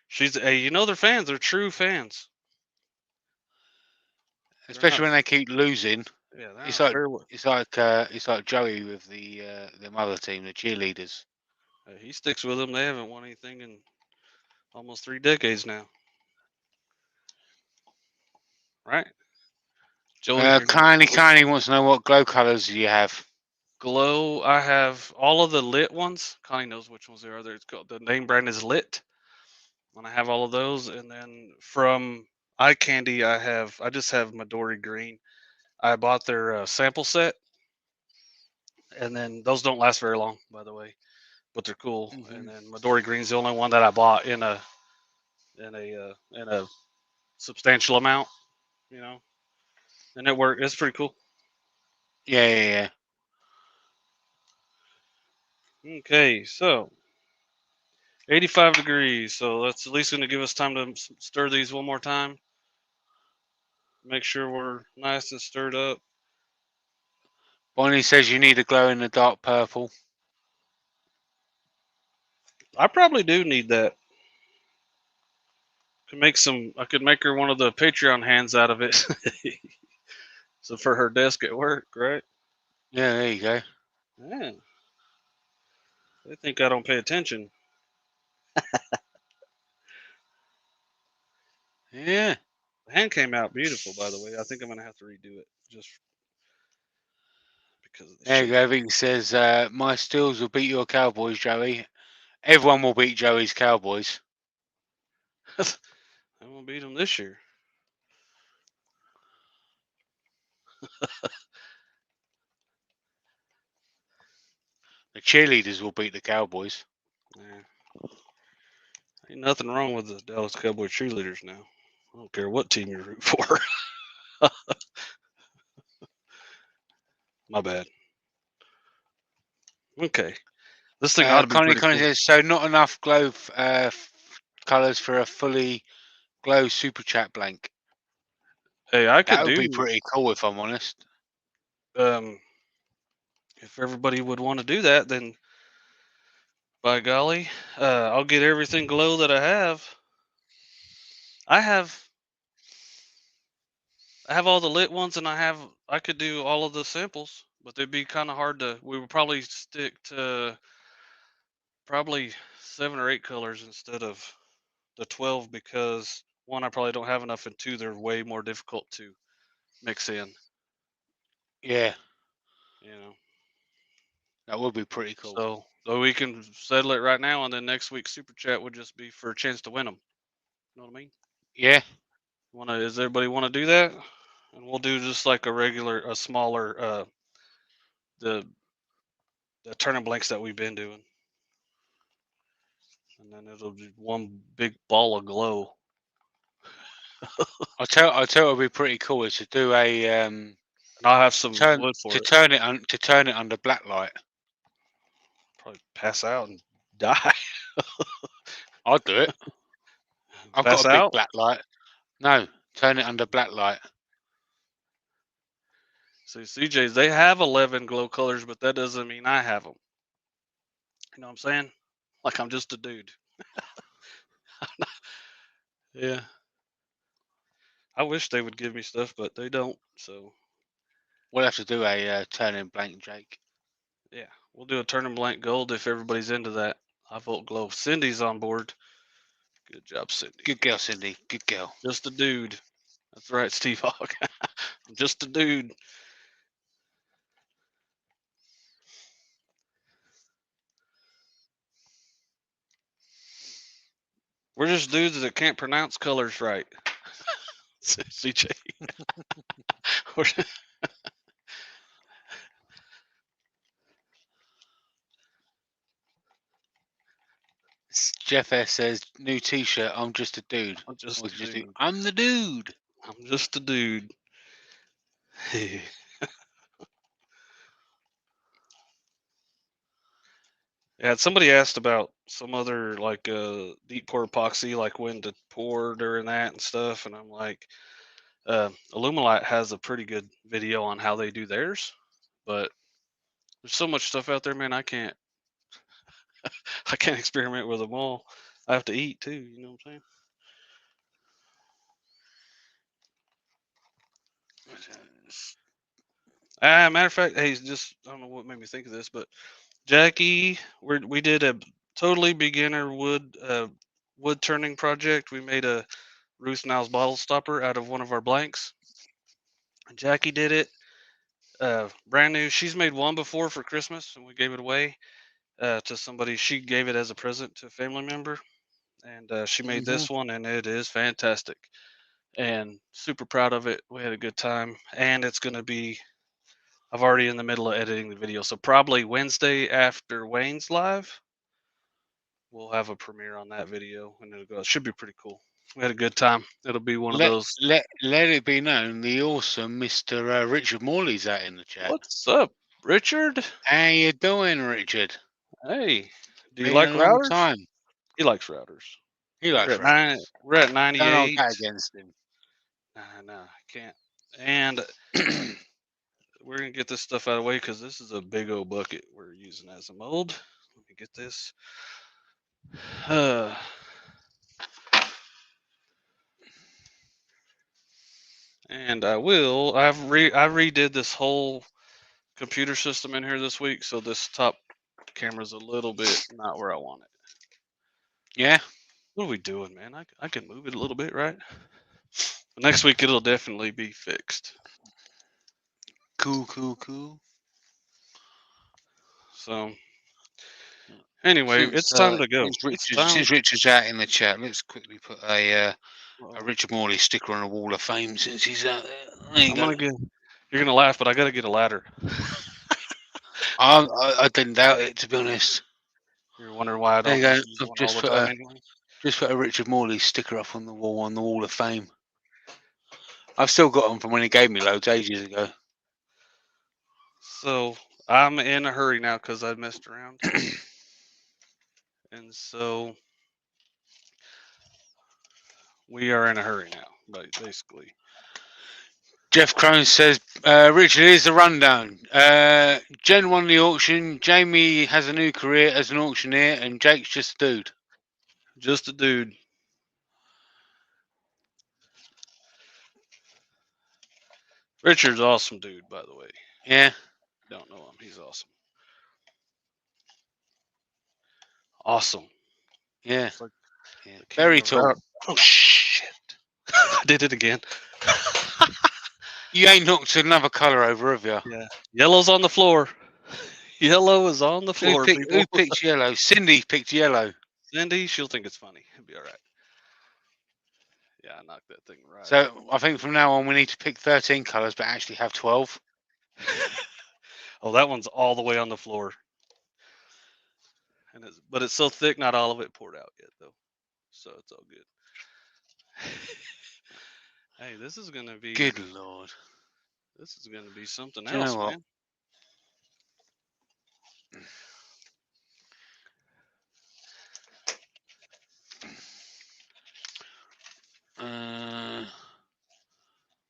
She's hey, they're fans. They're true fans. Especially when they keep losing. Yeah, it's like Joey with the other team, the cheerleaders. He sticks with them. They haven't won anything in almost 3 decades now. Right? Joey, Connie wants to know what glow colors you have. Glow, I have all of the lit ones. Connie knows which ones they are. It's called, the name brand is Lit. And I have all of those. And then from Eye Candy, I just have Midori Green. I bought their sample set. And then those don't last very long, by the way, but they're cool. Mm-hmm. And then Midori Green's the only one that I bought in a substantial amount, and it worked. It's pretty cool. Yeah. Okay, so 85 degrees. So that's at least going to give us time to stir these one more time. Make sure we're nice and stirred up. Bonnie says you need a glow in the dark purple. I probably do need that. I could make her one of the Patreon hands out of it. So for her desk at work, right? Yeah, there you go. Yeah. They think I don't pay attention. Yeah. The hand came out beautiful, by the way. I think I'm going to have to redo it just because of the There you shit. go. Vic says, my stills will beat your Cowboys, Joey. Everyone will beat Joey's Cowboys. I won't beat them this year. The cheerleaders will beat the Cowboys. Yeah. Ain't nothing wrong with the Dallas Cowboy cheerleaders now. I don't care what team you root for. My bad. Okay. This thing ought to be Connie pretty cool. says, so not enough glow colours for a fully glow super chat blank. Hey, I could That would be do pretty cool if I'm honest. If everybody would want to do that, then by golly, I'll get everything glow that I have. I have all the lit ones, and I could do all of the samples, but they'd be kind of hard to. We would probably stick to probably 7 or 8 colors instead of the 12 because one, I probably don't have enough, and two, they're way more difficult to mix in. Yeah, You know. that would be pretty cool. So we can settle it right now, and then next week's super chat would just be for a chance to win them. You know what I mean? Yeah. Does everybody want to do that? And we'll do just like a smaller, the turning blanks that we've been doing, and then it'll be one big ball of glow. I'll tell it would be pretty cool is to do a And I'll have some wood for it. turn it under black light. Probably pass out and die. I'll do it. I've Pass got a big out. black light. No, turn it under black light. See, CJ's, they have 11 glow colors, but that doesn't mean I have them. You know what I'm saying? Like I'm just a dude. Yeah. I wish they would give me stuff, but they don't. So We'll have to do a turning blank, Jake. yeah, we'll do a turning blank gold if everybody's into that. I vote glow. Cindy's on board. Good job, Cindy. Good girl, Cindy. Good girl. Just a dude. That's right, Steve Hawk. I'm just a dude. We're just dudes that can't pronounce colors right. CJ. Jeff S says, new T-shirt. I'm just a dude. I'm just Or a dude. I'm the dude. I'm just a dude. Yeah, somebody asked about some other like deep pour epoxy, like when to pour during that and stuff, and I'm like, Illuminate has a pretty good video on how they do theirs, but there's so much stuff out there, man. I can't experiment with them all. I have to eat too. You know what I'm saying? Matter of fact, hey, just I don't know what made me think of this, but Jackie, we did a totally beginner wood turning project. We made a Ruth Niles bottle stopper out of one of our blanks. Jackie did it, brand new. She's made one before for Christmas, and we gave it away to somebody. She gave it as a present to a family member, and she made this one, and it is fantastic. And super proud of it. We had a good time, and it's gonna be. I've already in the middle of editing the video, so probably Wednesday after Wayne's live, we'll have a premiere on that video, and it should be pretty cool. We had a good time. It'll be one of those. Let it be known, the awesome Mr. Richard Morley's out in the chat. What's up, Richard? How you doing, Richard? Hey, do you Been like a long routers? time. He likes routers. He likes We're at Don't 98. hold that against him. No, I can't. And we're gonna get this stuff out of the way because this is a big old bucket we're using as a mold. Let me get this. And I redid this whole computer system in here this week, so this top camera's a little bit not where I want it. Yeah. What are we doing, man? I can move it a little bit, right? Next week it'll definitely be fixed. Cool. So anyway, it's time to go. It's time. Since Richard's out in the chat, let's quickly put a Uh, Richard Morley sticker on a wall of fame since he's out there. There you I'm go. gonna get. You're gonna laugh, but I gotta get a ladder. I didn't doubt it, to be honest. You're wondering why I There don't you go. just use I've one just all the put time a anyway. just put a Richard Morley sticker up on the wall of fame. I've still got them from when he gave me loads ages ago. So I'm in a hurry now because I messed around, and so we are in a hurry now. But basically, Jeff Crone says, Richard, here's the rundown. Jen won the auction. Jamie has a new career as an auctioneer, and Jake's just a dude. just a dude. Richard's awesome dude, by the way. Yeah. Don't know him. He's awesome. Awesome. Yeah. It's like Yeah. the king Very of tall. route. Oh shit! I did it again. You ain't knocked another colour over, have you? Yeah. Yellow's on the floor. Yellow is on the floor, people. Who picked yellow? Cindy picked yellow. Cindy, she'll think it's funny. It'll be all right. Yeah, I knocked that thing right. So I think from now on we need to pick 13 colours, but actually have 12. Oh, that one's all the way on the floor. But it's so thick, not all of it poured out yet, though. So it's all good. Hey, this is gonna be. Good lord. This is gonna be something Do you know else, what? man.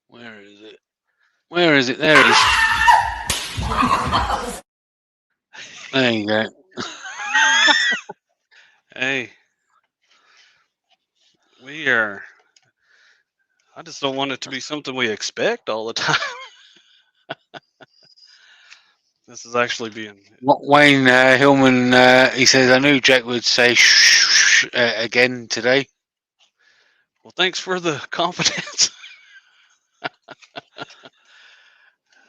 Where is it? Where is it? There it is. There you go. Hey, we are. I just don't want it to be something we expect all the time. This is actually being. Wayne Hillman, he says, I knew Jack would say shh again today. Well, thanks for the confidence.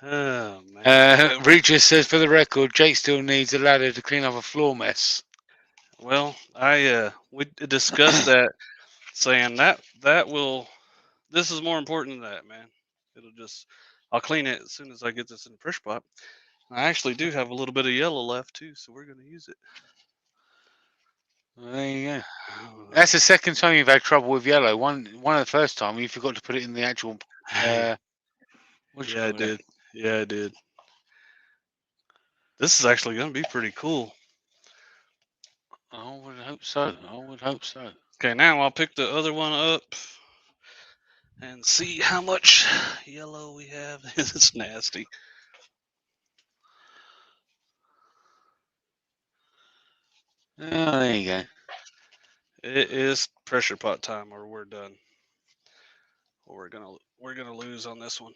Oh man. Regis says, for the record, Jake still needs a ladder to clean up a floor mess. Well, we discussed that, saying that will. This is more important than that, man. It'll just. I'll clean it as soon as I get this in the pressure pot. I actually do have a little bit of yellow left too, so we're gonna use it. There you go. That's the second time you've had trouble with yellow. One of the first time you forgot to put it in the actual. Yeah, I did. Yeah, I did. This is actually gonna be pretty cool. I would hope so. I would hope so. Okay, now I'll pick the other one up and see how much yellow we have. It's nasty. Oh, there you go. It is pressure pot time, or we're done. Or we're gonna lose on this one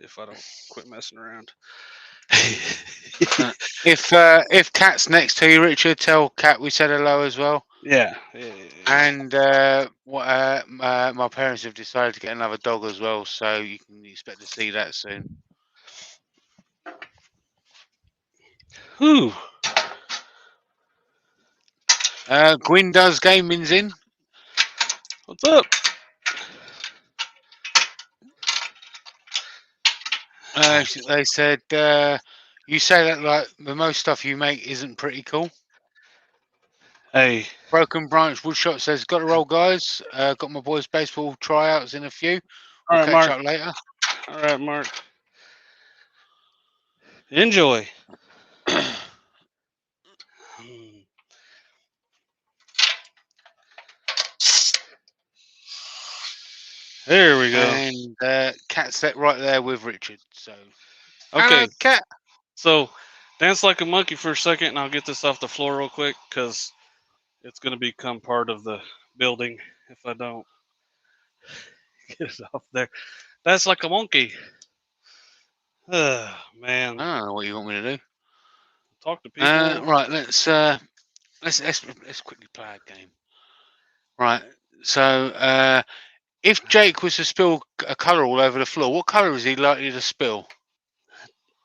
if I don't quit messing around. If Kat's next to you, Richard, tell Kat we said hello as well. Yeah. And my parents have decided to get another dog as well, so you can expect to see that soon. Whew. Gwyn does gaming's in. What's up? They said you say that like the most stuff you make isn't pretty cool. Hey. Broken Branch Woodshop says, got to roll, guys. Got my boys' baseball tryouts in a few. We'll catch up later. All right, Mark. Enjoy. There we go. And Kat's set right there with Richard. So, okay, hello, Kat. So, dance like a monkey for a second, and I'll get this off the floor real quick because it's going to become part of the building if I don't get it off there. Dance like a monkey. Man. I don't know what you want me to do. Talk to people. Right, let's quickly play a game. Right, so if Jake was to spill a colour all over the floor, what colour is he likely to spill?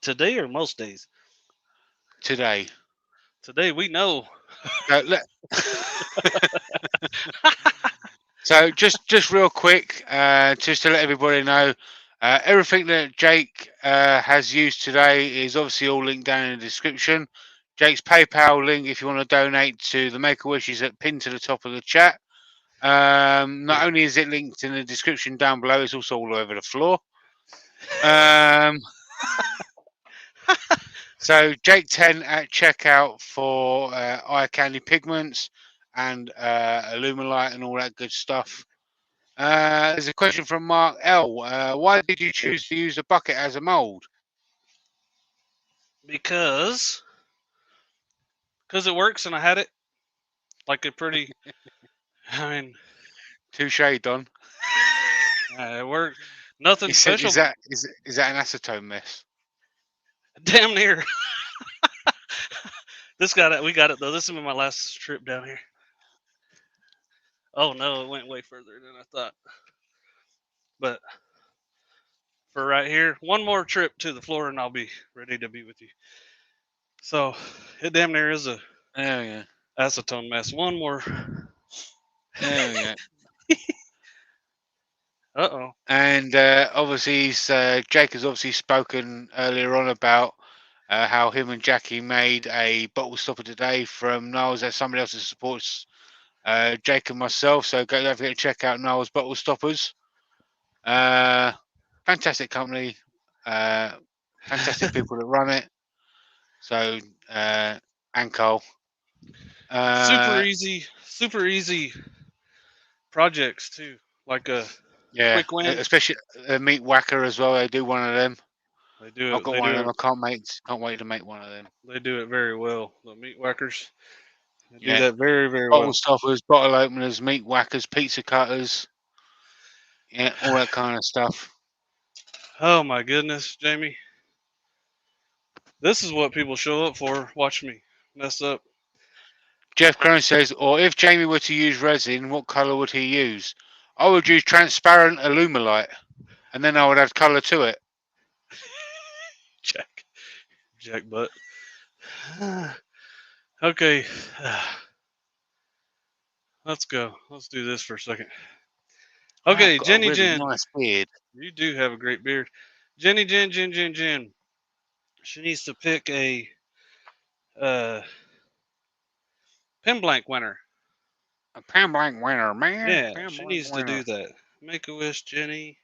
Today or most days? Today. Today we know. So, so just real quick, just to let everybody know, everything that Jake has used today is obviously all linked down in the description. Jake's PayPal link, if you want to donate to the Make-A-Wish, is pinned to the top of the chat. Not only is it linked in the description down below, it's also all over the floor. So Jake 10 at checkout for eye candy pigments and Illuminate and all that good stuff. There's a question from Mark L. Why did you choose to use a bucket as a mold? Because it works, and I had it like a pretty. I mean, Touche, Don. it worked. Nothing He said, special. is that an acetone mess? Damn near. We got it though. This is my last trip down here. Oh no, it went way further than I thought. But for right here, one more trip to the floor, and I'll be ready to be with you. So it damn near is a acetone mess. One more. Yeah. Uh-oh. And obviously, Jake has obviously spoken earlier on about how him and Jackie made a bottle stopper today from Niles. That's somebody else that supports Jake and myself. So don't forget to check out Niles Bottle Stoppers. Fantastic company. Fantastic people that run it. So, and Cole. Super easy projects too. Like a quick win. Especially Meat Whacker as well. They do one of them. They do it. I've got one of them. I can't wait to make one of them. They do it very well. The meat whackers. They do that very, very bottle well. stoppers, bottle openers, meat whackers, pizza cutters. Yeah, all that kind of stuff. Oh my goodness, Jamie. This is what people show up for. Watch me mess up. Jeff Crone says, or if Jamie were to use resin, what colour would he use? I would use transparent Illuminate, and then I would add colour to it. Jack butt. Okay. Let's go. Let's do this for a second. Okay, Jenny Jen. Nice beard. You do have a great beard. Jenny Jen. She needs to pick a pen blank winner. A pen blank winner, man. Yeah, she needs to do that. Make-A-Wish, Jenny.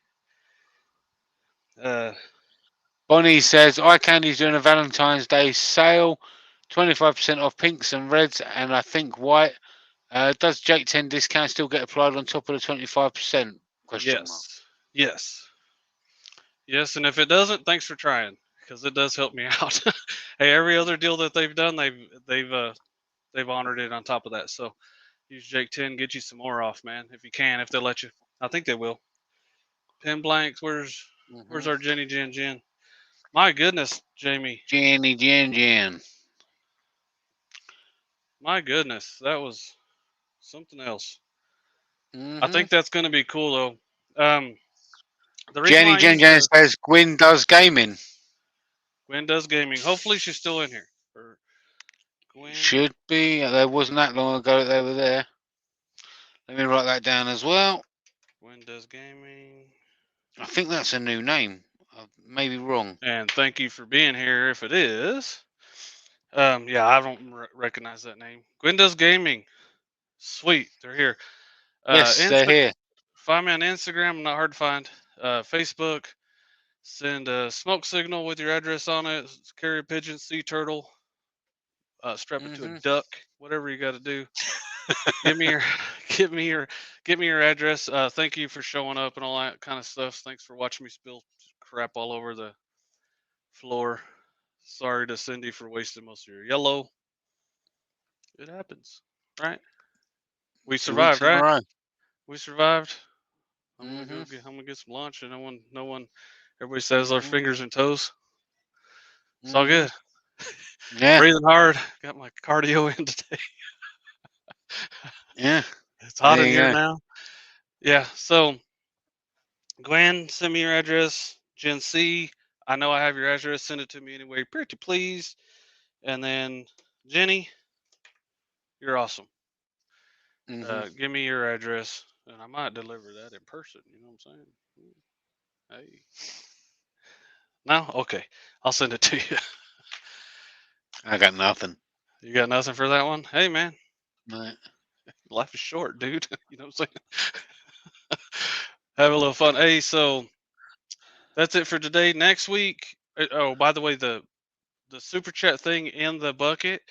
Bonnie says, eye candy's doing a Valentine's Day sale, 25% off pinks and reds, and I think white. Does Jake 10 discount still get applied on top of the 25%? Yes, and if it doesn't, thanks for trying, because it does help me out. Hey, every other deal that they've done, they've honored it on top of that. So use Jake 10, get you some more off, man, if you can, if they'll let you. I think they will. Pen blanks, where's our Jenny Jen? My goodness, Jamie. Jenny Jen. My goodness, that was something else. I think that's going to be cool, though. The Jenny Jen says Gwyn does gaming. Gwyn does gaming. Hopefully she's still in here. Gwyn. Should be. There wasn't that long ago that they were there. Let me write that down as well. Gwyn does gaming. I think that's a new name. I may be wrong. And thank you for being here if it is. Yeah, I don't recognize that name. Gwyn does gaming. Sweet, they're here. Yes, they're here. Find me on Instagram, not hard to find. Facebook, send a smoke signal with your address on it. Carry a pigeon, sea turtle, strap it to a duck, whatever you got to do. Give me your address. Thank you for showing up and all that kind of stuff. Thanks for watching me spill crap all over the floor. Sorry to Cindy for wasting most of your yellow. It happens, right? We survived, right? We survived. I'm gonna get some lunch, and no one. Everybody says our fingers and toes. It's all good. Yeah. Breathing hard. Got my cardio in today. Yeah. It's hot in here now. Yeah. So, Gwen, send me your address. Gen C, I know I have your address. Send it to me anyway, pretty please. And then Jenny, you're awesome. Mhm. Give me your address, and I might deliver that in person. You know what I'm saying? Hey. No? Okay. I'll send it to you. I got nothing. You got nothing for that one? Hey, man. No. Life is short, dude. You know what I'm saying? Have a little fun. Hey, so that's it for today. Next week. Oh, by the way, the super chat thing in the bucket.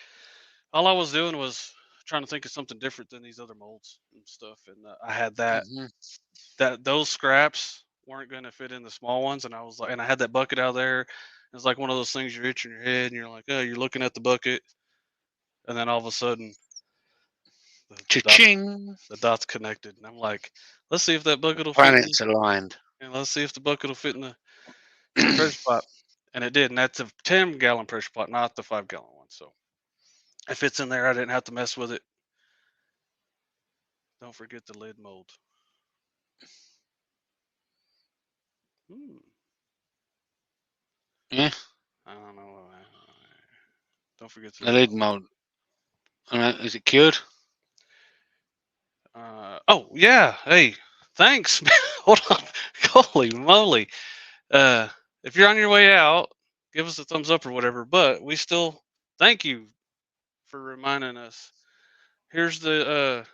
All I was doing was trying to think of something different than these other molds and stuff, and I had Mhm. that those scraps weren't going to fit in the small ones, and I was like, and I had that bucket out there. It's like one of those things you're itching your head, and you're like, oh, you're looking at the bucket, and then all of a sudden the dots Cha-ching! the dots connected, and I'm like, let's see if that bucket will fit in the, Planets aligned. and let's see if the bucket will fit in the pressure pot, and it did, and that's a 10-gallon pressure pot, not the 5-gallon one. So it fits in there. I didn't have to mess with it. Don't forget the lid mold. Hmm. Yeah. I don't know. Don't forget the The lid lid mold. mold. Is it cured? Oh yeah. Hey, thanks. Man. Hold on. Holy moly. Uh, if you're on your way out, give us a thumbs up or whatever. But we still thank you for reminding us. Here's the.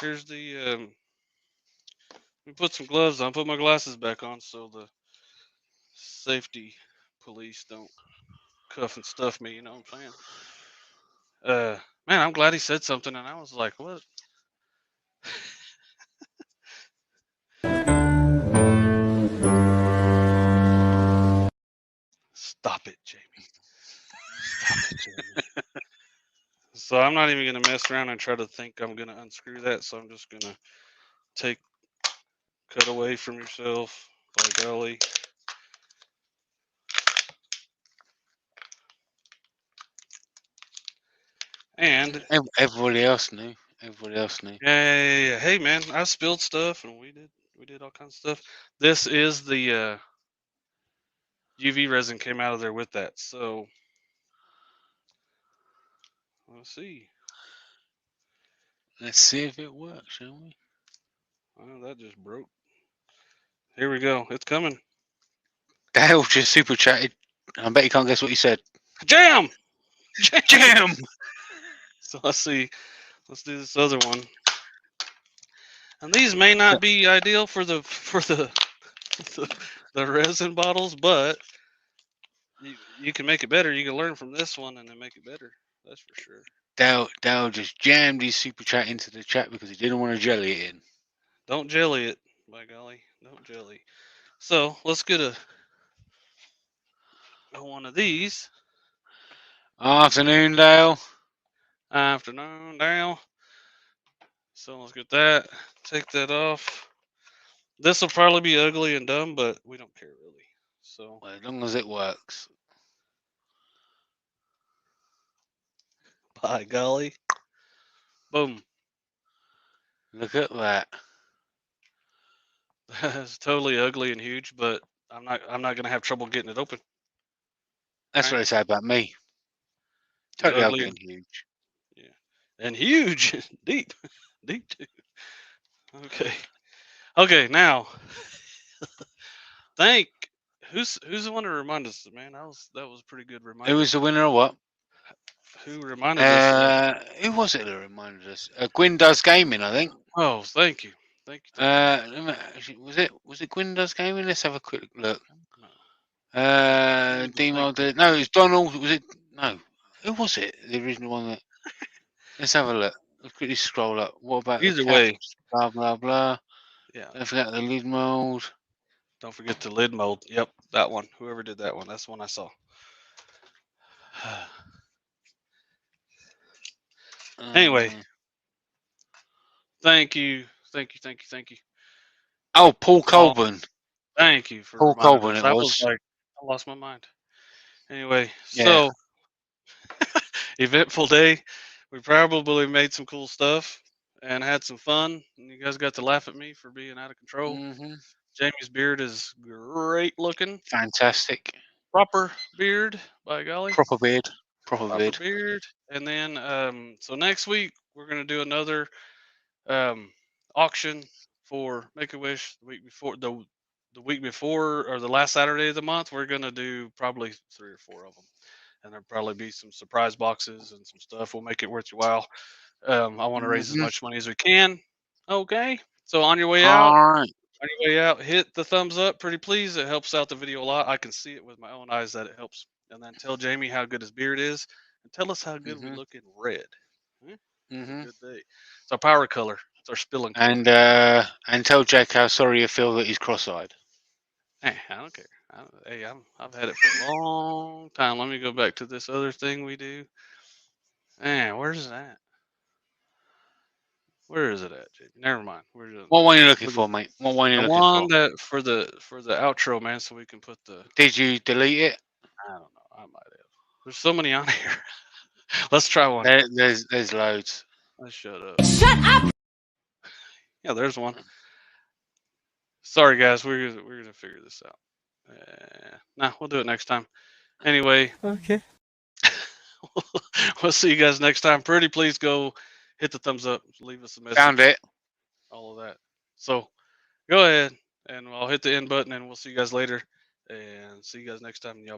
Here's the. Let me put some gloves on. Put my glasses back on so the safety police don't cuff and stuff me. You know what I'm saying? Man, I'm glad he said something, and I was like, what? Stop it, Jamie. Stop it, Jamie. So I'm not even gonna mess around and try to think I'm gonna unscrew that. So I'm just gonna take cut away from yourself. By golly. And Everybody else knew. Everybody else knew. yeah. Hey man, I spilled stuff and we did all kinds of stuff. This is the UV resin came out of there with that. So let's see. Let's see if it works, shall we? Oh, that just broke. Here we go. It's coming. Dale just super chatted. I bet you can't guess what he said. Jam! Jam! So let's see. Let's do this other one. And these may not be ideal for the resin bottles, but you can make it better. You can learn from this one and then make it better. That's for sure. Dale just jammed his super chat into the chat because he didn't want to jelly it in. Don't jelly it, by golly. Don't jelly. So let's get a one of these. Afternoon, Dale. Afternoon down. So let's get that. Take that off. This will probably be ugly and dumb, but we don't care really. So Well, as long as it works. by golly. Boom. Look at that. That's totally ugly and huge, but I'm not gonna have trouble getting it open. That's Right? what they say about me. It's Totally ugly ugly and and huge. yeah. And huge. Deep. Deep too. Okay. Okay, now thank who's the one to remind us, man? That was a pretty good Who reminder. was the winner of what? Who reminded us? Who was it that reminded us? Gwyn Does Gaming, I think. Oh, thank you. Was it Gwyn Does Gaming? Let's have a quick look. No. Don't even Demo think. did. No, it was Donald. Was it? No. Who was it? The original one that. Let's have a look. Let's quickly scroll up. What about the Either way, caps? Blah blah blah. yeah. Don't forget the lid mold. Don't forget the lid mold. Yep, that one. Whoever did that one, that's the one I saw. Anyway, Uh, thank you, thank you. oh, Paul Oh, Colburn. thank you for Paul reminding Colburn us. it I was was. like, I lost my mind. Anyway, Yeah. so eventful day. We probably made some cool stuff and had some fun. And you guys got to laugh at me for being out of control. Hmm. Jamie's beard is great looking. Fantastic. Proper Beard, by golly. Proper beard. Proper Proper beard. Beard. And then, so next week, we're going to do another auction for Make-A-Wish the week before, or the last Saturday of the month. We're going to do probably 3 or 4 of them. And there'll probably be some surprise boxes and some stuff. We'll make it worth your while. I want to raise as much money as we can. Okay. So on your way out, All right. hit the thumbs up, pretty please. It helps out the video a lot. I can see it with my own eyes that it helps. And then tell Jamie how good his beard is, and tell us how good we look in red. It's a good day. It's our power color. It's our spilling color. And tell Jake how sorry you feel that he's cross-eyed. Hey, I don't care. I've had it for a long time. Let me go back to this other thing we do. Man, where's that? Where is it at, Jamie? Never mind. What one are you looking for, mate? What one are you The looking one for? that for the outro, man, so we can put the. Did you delete it? I don't know. I might have. There's so many on here. Let's try one. There's loads. Let's shut up. Shut up. Yeah, there's one. Sorry, guys. We're gonna figure this out. Nah, we'll do it next time. Anyway. Okay. We'll see you guys next time. Pretty please go hit the thumbs up. Leave us a message. Found it. All of that. So go ahead and I'll hit the end button and we'll see you guys later. And see you guys next time. Y'all.